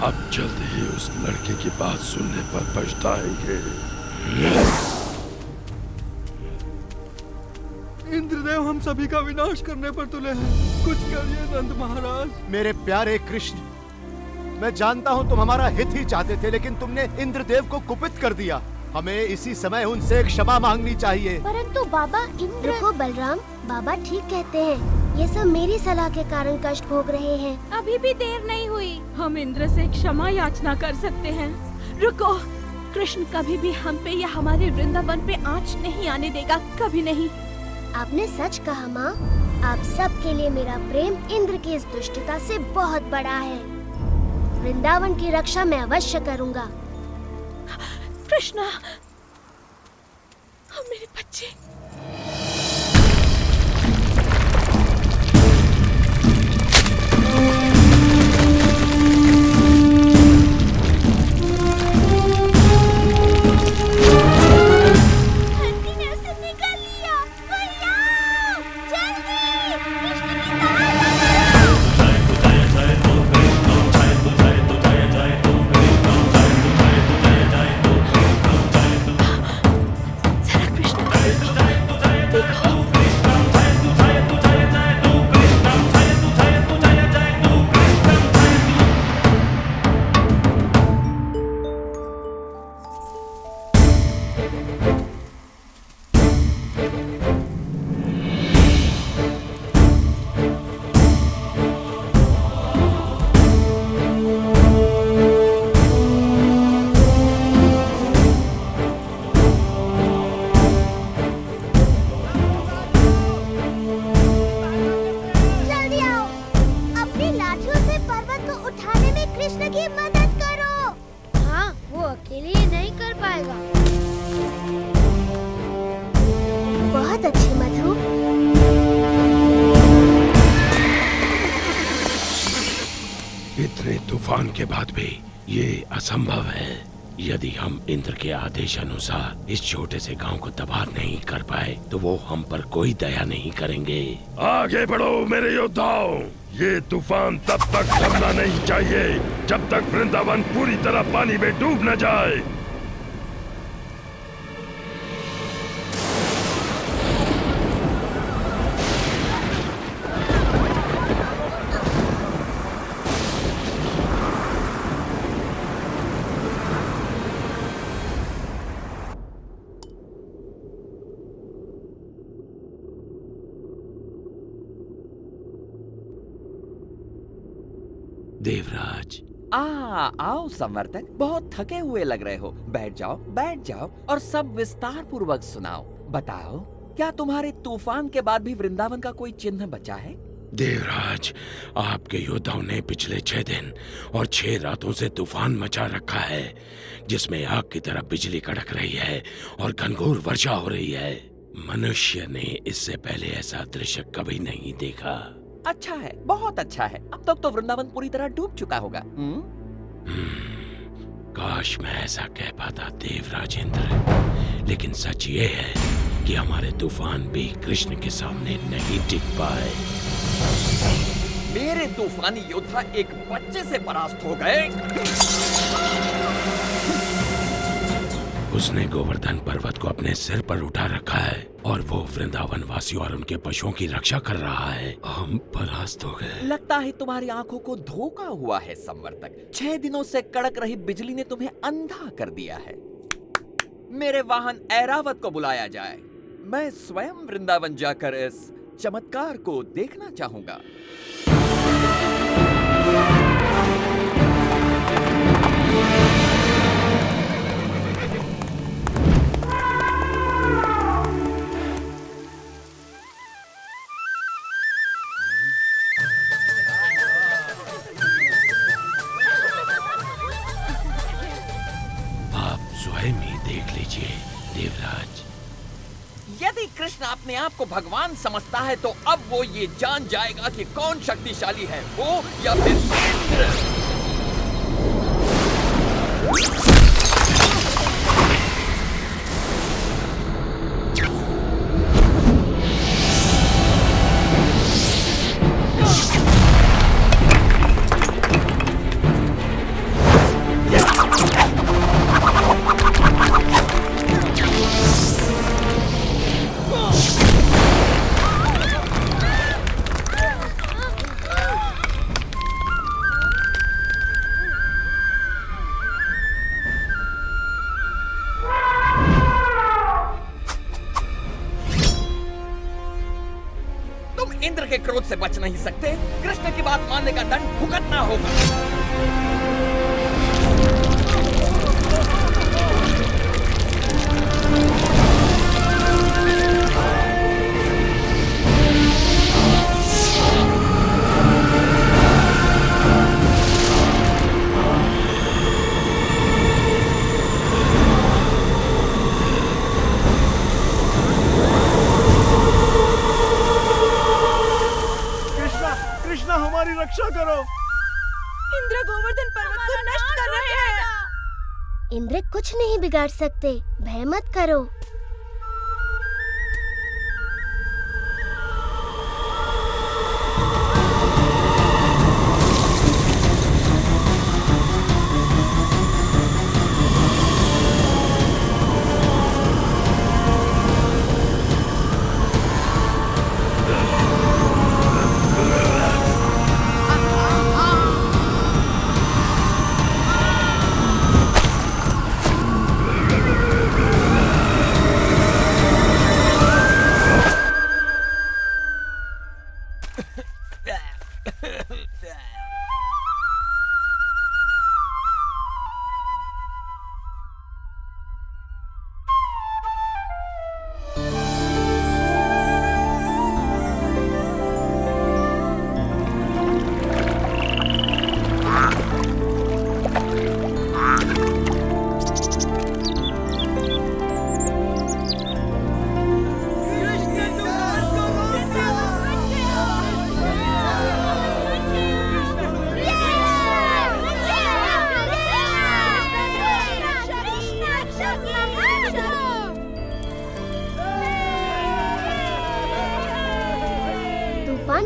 अब जल्द ही उस लड़के की बात सुनने पर पछताएंगे। इंद्रदेव हम सभी का विनाश करने पर तुले हैं, कुछ करिए नंद महाराज। मेरे प्यारे कृष्ण, मैं जानता हूँ तुम हमारा हित ही चाहते थे, लेकिन तुमने इंद्रदेव को कुपित कर दिया। हमें इसी समय उनसे क्षमा मांगनी चाहिए। परंतु बाबा इंद्र। रुको बलराम, बाबा ठीक कहते हैं। ये सब मेरी सलाह के कारण कष्ट भोग रहे हैं। अभी भी देर नहीं हुई, हम इंद्र से क्षमा याचना कर सकते हैं। रुको, कृष्ण कभी भी हम पे या हमारे वृंदावन पे आँच नहीं आने देगा, कभी नहीं। आपने सच कहा माँ। आप सबके लिए मेरा प्रेम इंद्र की इस दुष्टता से बहुत बड़ा है। वृंदावन की रक्षा मैं अवश्य करूंगा। कृष्णा, मेरे बच्चे। तूफान के बाद भी ये असंभव है। यदि हम इंद्र के आदेश अनुसार इस छोटे से गांव को तबाह नहीं कर पाए तो वो हम पर कोई दया नहीं करेंगे। आगे बढ़ो मेरे योद्धाओं, ये तूफान तब तक थमना नहीं चाहिए जब तक वृंदावन पूरी तरह पानी में डूब न जाए। देवराज, आओ संवर्तक, बहुत थके हुए लग रहे हो। बैठ जाओ और सब विस्तार पूर्वक सुनाओ। बताओ, क्या तुम्हारे तूफान के बाद भी वृंदावन का कोई चिन्ह बचा है? देवराज, आपके योद्धाओं ने पिछले 6 दिन और 6 रातों से तूफान मचा रखा है, जिसमें आग की तरह बिजली कड़क रही है और घनघोर वर्षा हो रही है। मनुष्य ने इससे पहले ऐसा दृश्य कभी नहीं देखा। अच्छा है, बहुत अच्छा है। अब तक तो वृंदावन पूरी तरह डूब चुका होगा। काश मैं ऐसा कह पाता देवराज इंद्र, लेकिन सच ये है कि हमारे तूफान भी कृष्ण के सामने नहीं टिक पाए। मेरे तूफानी योद्धा एक बच्चे से परास्त हो गए। उसने गोवर्धन पर्वत को अपने सिर पर उठा रखा है और वो वृंदावन वासियों और उनके पशुओं की रक्षा कर रहा है। हम परास्त हो गए। लगता है तुम्हारी आंखों को धोखा हुआ है संवर्तक। 6 दिनों से कड़क रही बिजली ने तुम्हें अंधा कर दिया है। मेरे वाहन ऐरावत को बुलाया जाए। मैं स्वयं वृंदावन जाकर इस चमत्कार को देखना चाहूंगा। स्वयं ही देख लीजिए देवराज। यदि कृष्ण अपने आप को भगवान समझता है तो अब वो ये जान जाएगा कि कौन शक्तिशाली है, वो या फिर इंद्र। इंद्र के क्रोध से बच नहीं सकते। कृष्ण की बात मानने का दंड भुगतना होगा। पूरा गोवर्धन पर्वत को नष्ट कर रहे हैं। इंद्र कुछ नहीं बिगाड़ सकते, भय मत करो।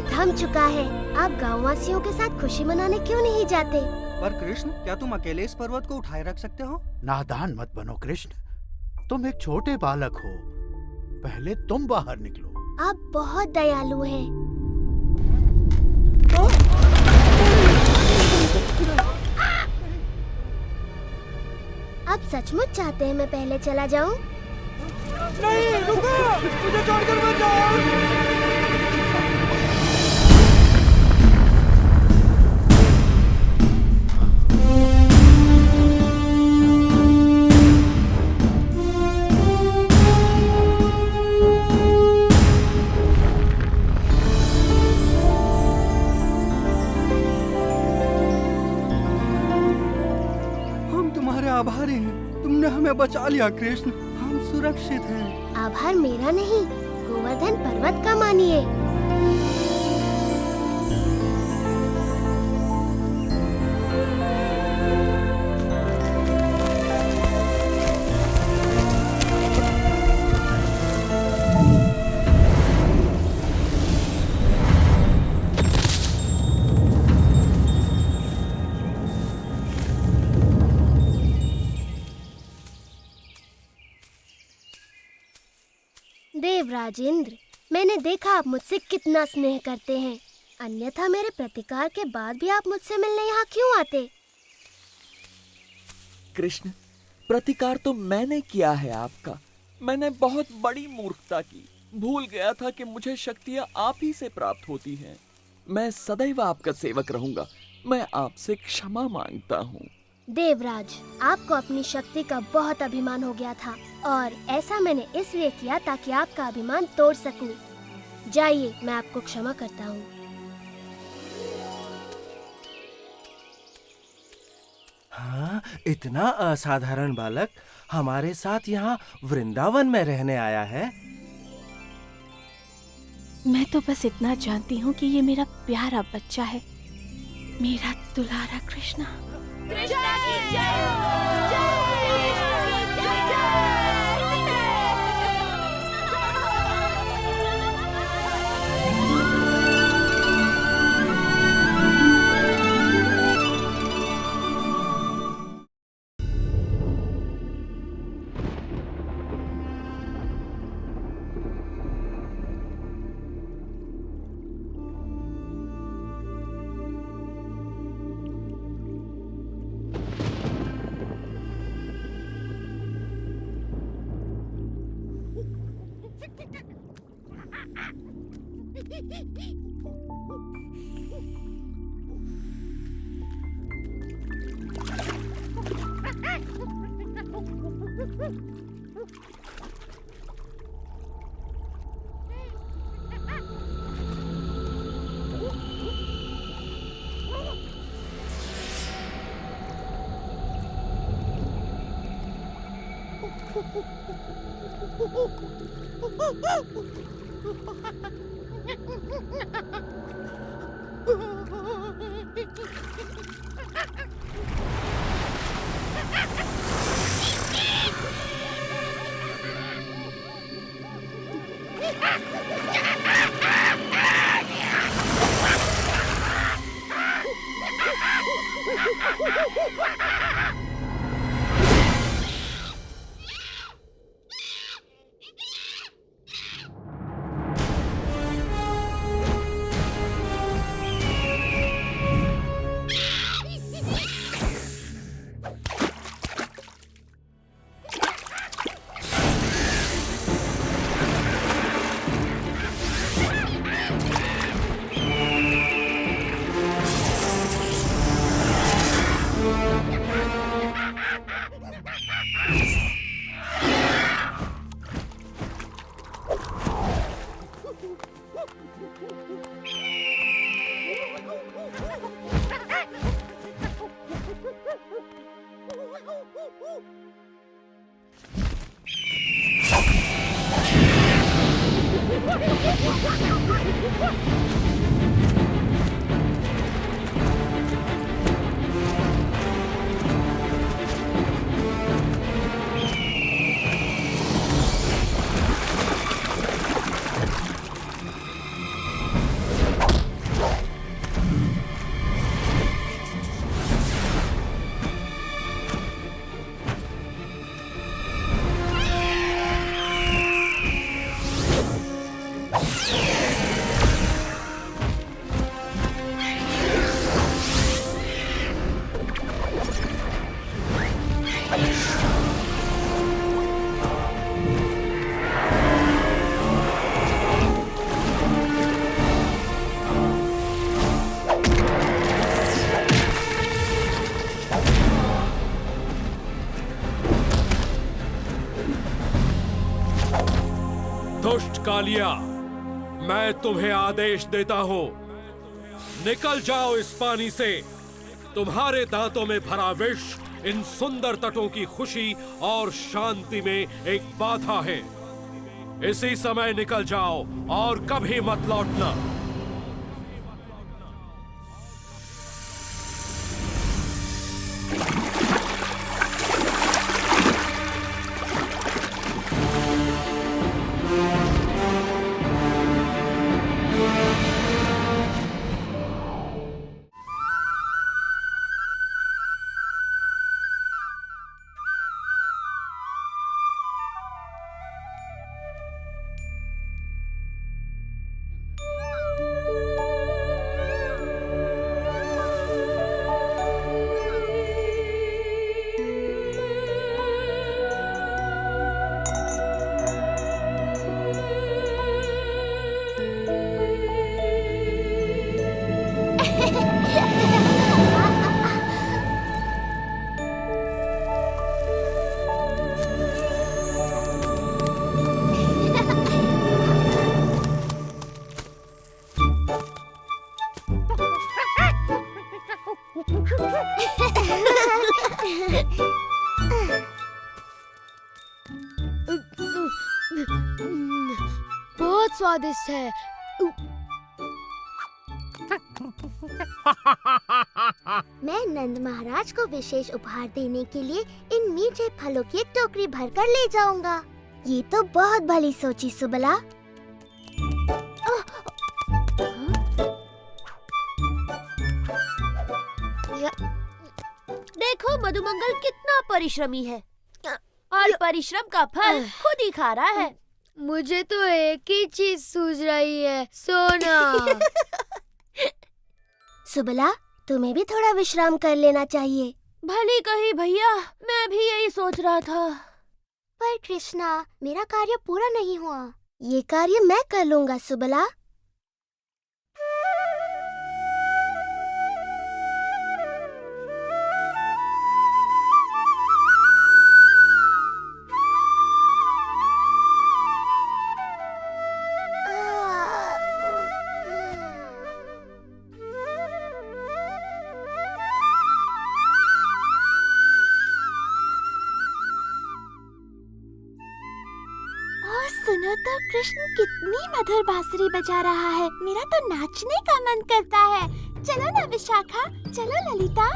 थम चुका है। आप गांववासियों के साथ खुशी मनाने क्यों नहीं जाते? पर कृष्ण, क्या तुम अकेले इस पर्वत को उठाए रख सकते हो? नादान मत बनो कृष्ण, तुम एक छोटे बालक हो। पहले तुम बाहर निकलो। आप बहुत दयालु हैं। आप सचमुच चाहते हैं मैं पहले चला जाऊं? नहीं, रुको! मुझे छोड़कर मत जाओ! आभारी हैं, तुमने हमें बचा लिया कृष्ण, हम सुरक्षित हैं। आभार मेरा नहीं, गोवर्धन पर्वत का मानिए। देवराज इंद्र, मैंने देखा आप मुझसे कितना स्नेह करते हैं, अन्यथा मेरे प्रतिकार के बाद भी आप मुझसे मिलने यहाँ क्यों आते? कृष्ण, प्रतिकार तो मैंने किया है आपका। मैंने बहुत बड़ी मूर्खता की, भूल गया था कि मुझे शक्तियाँ आप ही से प्राप्त होती हैं। मैं सदैव आपका सेवक रहूंगा। मैं आपसे क्षमा मांगता हूँ। देवराज, आपको अपनी शक्ति का बहुत अभिमान हो गया था और ऐसा मैंने इसलिए किया ताकि आपका अभिमान तोड़ सकूं। जाइए, मैं आपको क्षमा करता हूँ। हाँ, इतना असाधारण बालक हमारे साथ यहाँ वृंदावन में रहने आया है। मैं तो बस इतना जानती हूँ कि ये मेरा प्यारा बच्चा है, मेरा दुलारा कृष्णा। कृष्णा की जय हो, जय दुष्ट कालिया, मैं तुम्हें आदेश देता हूं, निकल जाओ इस पानी से। तुम्हारे दांतों में भरा विष इन सुंदर तटों की खुशी और शांति में एक बाधा है। इसी समय निकल जाओ और कभी मत लौटना। बहुत स्वादिष्ट है। मैं नंद महाराज को विशेष उपहार देने के लिए इन मीठे फलों की एक टोकरी भरकर ले जाऊंगा। ये तो बहुत भली सोची सुबला। देखो मधुमंगल कितना परिश्रमी है और परिश्रम का फल खुद ही खा रहा है। मुझे तो एक ही चीज सूझ रही है, सोना। सुबला, तुम्हें भी थोड़ा विश्राम कर लेना चाहिए। भली कही भैया, मैं भी यही सोच रहा था। पर कृष्णा, मेरा कार्य पूरा नहीं हुआ। ये कार्य मैं कर लूंगा सुबला। सुनो तो कृष्ण कितनी मधुर बांसुरी बजा रहा है। मेरा तो नाचने का मन करता है। चलो ना विशाखा, चलो ललिता।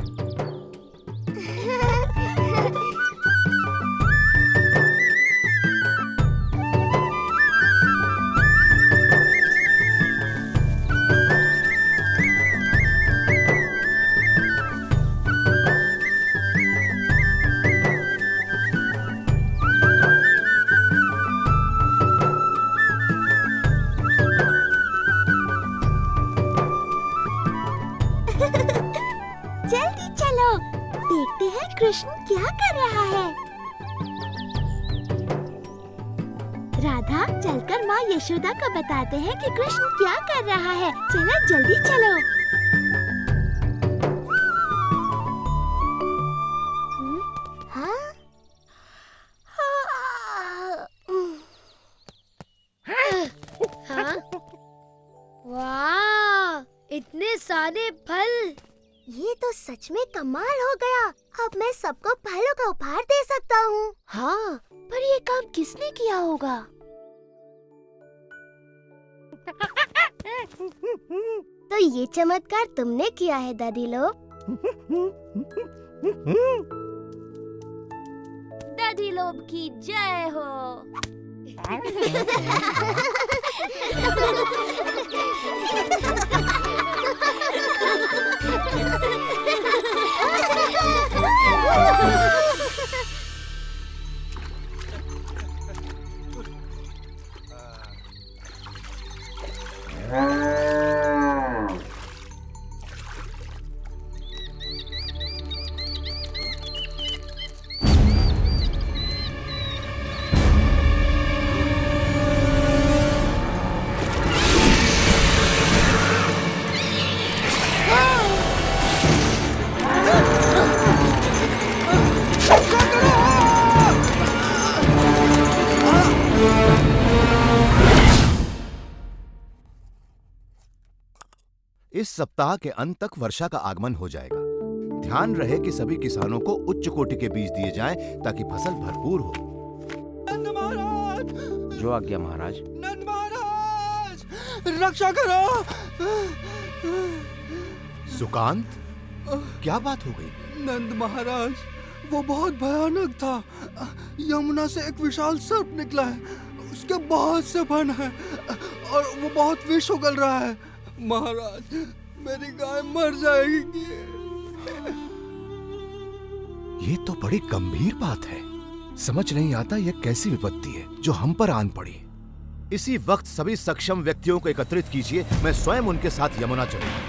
जल्दी चलो, देखते हैं कृष्ण क्या कर रहा है। राधा, चलकर माँ यशोदा को बताते हैं कि कृष्ण क्या कर रहा है। चलो जल्दी चलो। हाँ? हाँ? वाह, इतने सारे फल! ये तो सच में कमाल हो गया। अब मैं सबको फलों का उपहार दे सकता हूँ। हाँ, पर ये काम किसने किया होगा? तो ये चमत्कार तुमने किया है दादी लोग। दादी लोग की जय हो। इस सप्ताह के अंत तक वर्षा का आगमन हो जाएगा। ध्यान रहे कि सभी किसानों को उच्च कोटि के बीज दिए जाएं ताकि फसल भरपूर हो। नंद महाराज! जो आज्ञा महाराज। नंद महाराज! रक्षा करो! सुकांत, क्या बात हो गई? नंद महाराज, वो बहुत भयानक था। यमुना से एक विशाल सर्प निकला है। उसके बहुत से फन हैं और वो बहुत विष उगल रहा है। महाराज, मेरी गाय मर जाएगी। ये तो बड़ी गंभीर बात है। समझ नहीं आता यह कैसी विपत्ति है जो हम पर आन पड़ी। इसी वक्त सभी सक्षम व्यक्तियों को एकत्रित कीजिए। मैं स्वयं उनके साथ यमुना चलूंगा।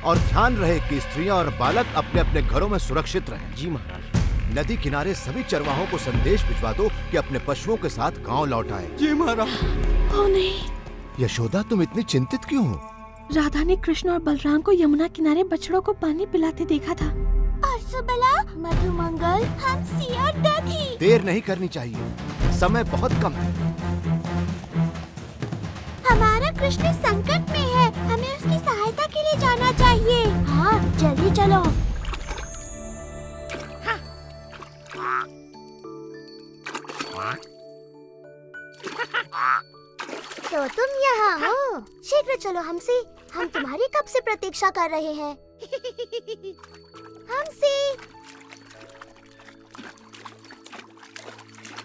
और ध्यान रहे कि स्त्रियां और बालक अपने अपने घरों में सुरक्षित रहें। जी महाराज। नदी किनारे सभी चरवाहों को संदेश भिजवा दो कि अपने पशुओं के साथ गांव लौट आए। जी महाराज। ओ नहीं, यशोदा, तुम इतनी चिंतित क्यों हो? राधा ने कृष्ण और बलराम को यमुना किनारे बछड़ों को पानी पिलाते देखा था। और सुबला, मधुमंगल, हंसी और दधी। देर नहीं करनी चाहिए, समय बहुत कम है। हमारा कृष्ण संकट में है। हमें उसकी सहायता के लिए जाना चाहिए। हाँ, जल्दी चलो। तो तुम यहाँ हो? शीघ्र चलो हंसी, हम तुम्हारी कब से प्रतीक्षा कर रहे हैं। हंसी,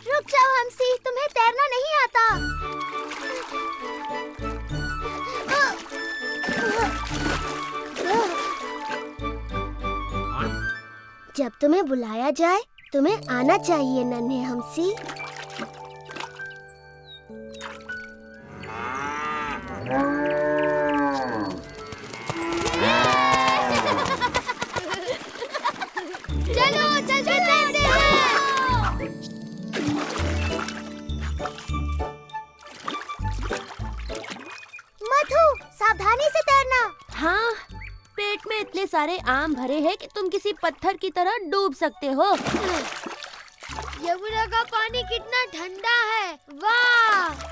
रुक जाओ हंसी, तुम्हें तैरना नहीं आता। जब तुम्हें बुलाया जाए तुम्हें आना चाहिए नन्हे हंसी। चलो जल्दी तैरते हैं। मधु, सावधानी से तैरना। हाँ, पेट में इतने सारे आम भरे हैं कि तुम किसी पत्थर की तरह डूब सकते हो। यमुना का पानी कितना ठंडा है। वाह!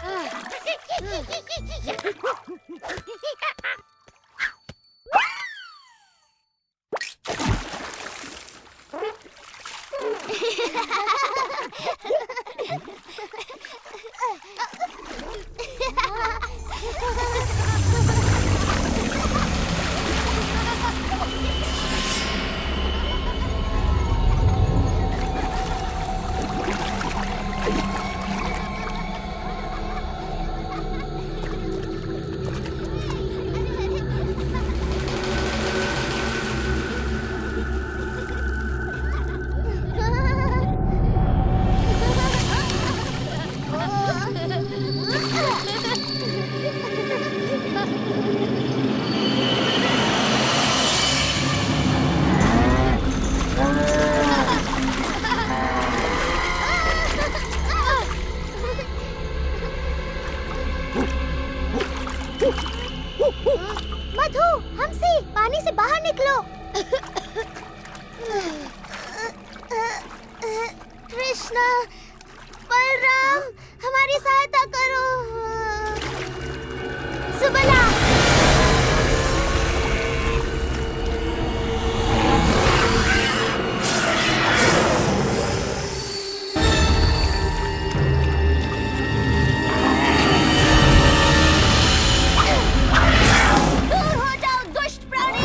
कृष्णा, बलराम, हमारी सहायता करो। सुबला। दूर हो जाओ दुष्ट प्राणी।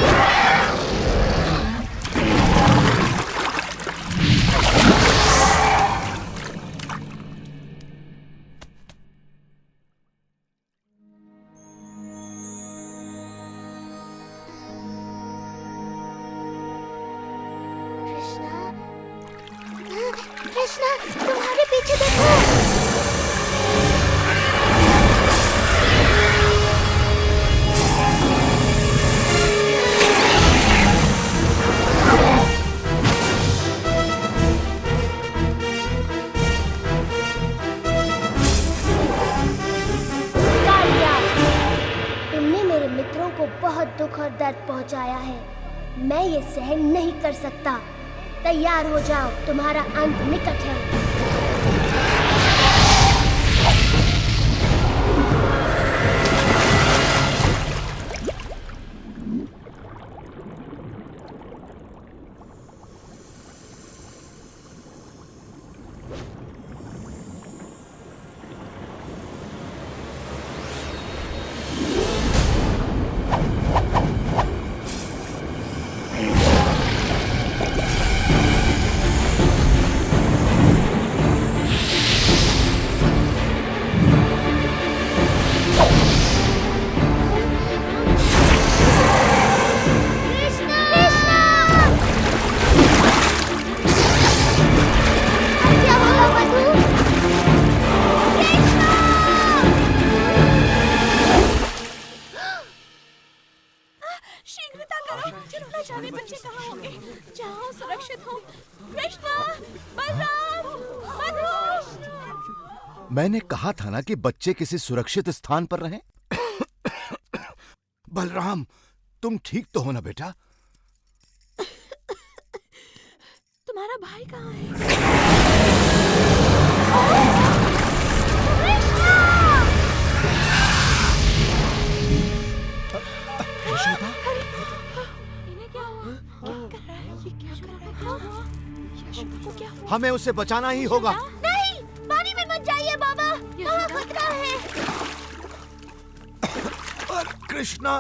कृष्णा, तुम्हारे पीछे देखो। कालिया, तुमने मेरे मित्रों को बहुत दुख और दर्द पहुंचाया है। मैं ये सहन नहीं कर सकता। तैयार हो जाओ, तुम्हारा अंत निकट है। शीघ्रता करो, न जाने बच्चे कहाँ होंगे। जाओ, सुरक्षित हो। कृष्णा, बलराम, मधु। मैंने कहा था ना कि बच्चे किसी सुरक्षित स्थान पर रहें। बलराम, तुम ठीक तो हो ना बेटा? तुम्हारा भाई कहाँ है? हमें उसे बचाना ही होगा। नहीं, पानी में मत जाइए बाबा, वहाँ खतरा है। कृष्णा,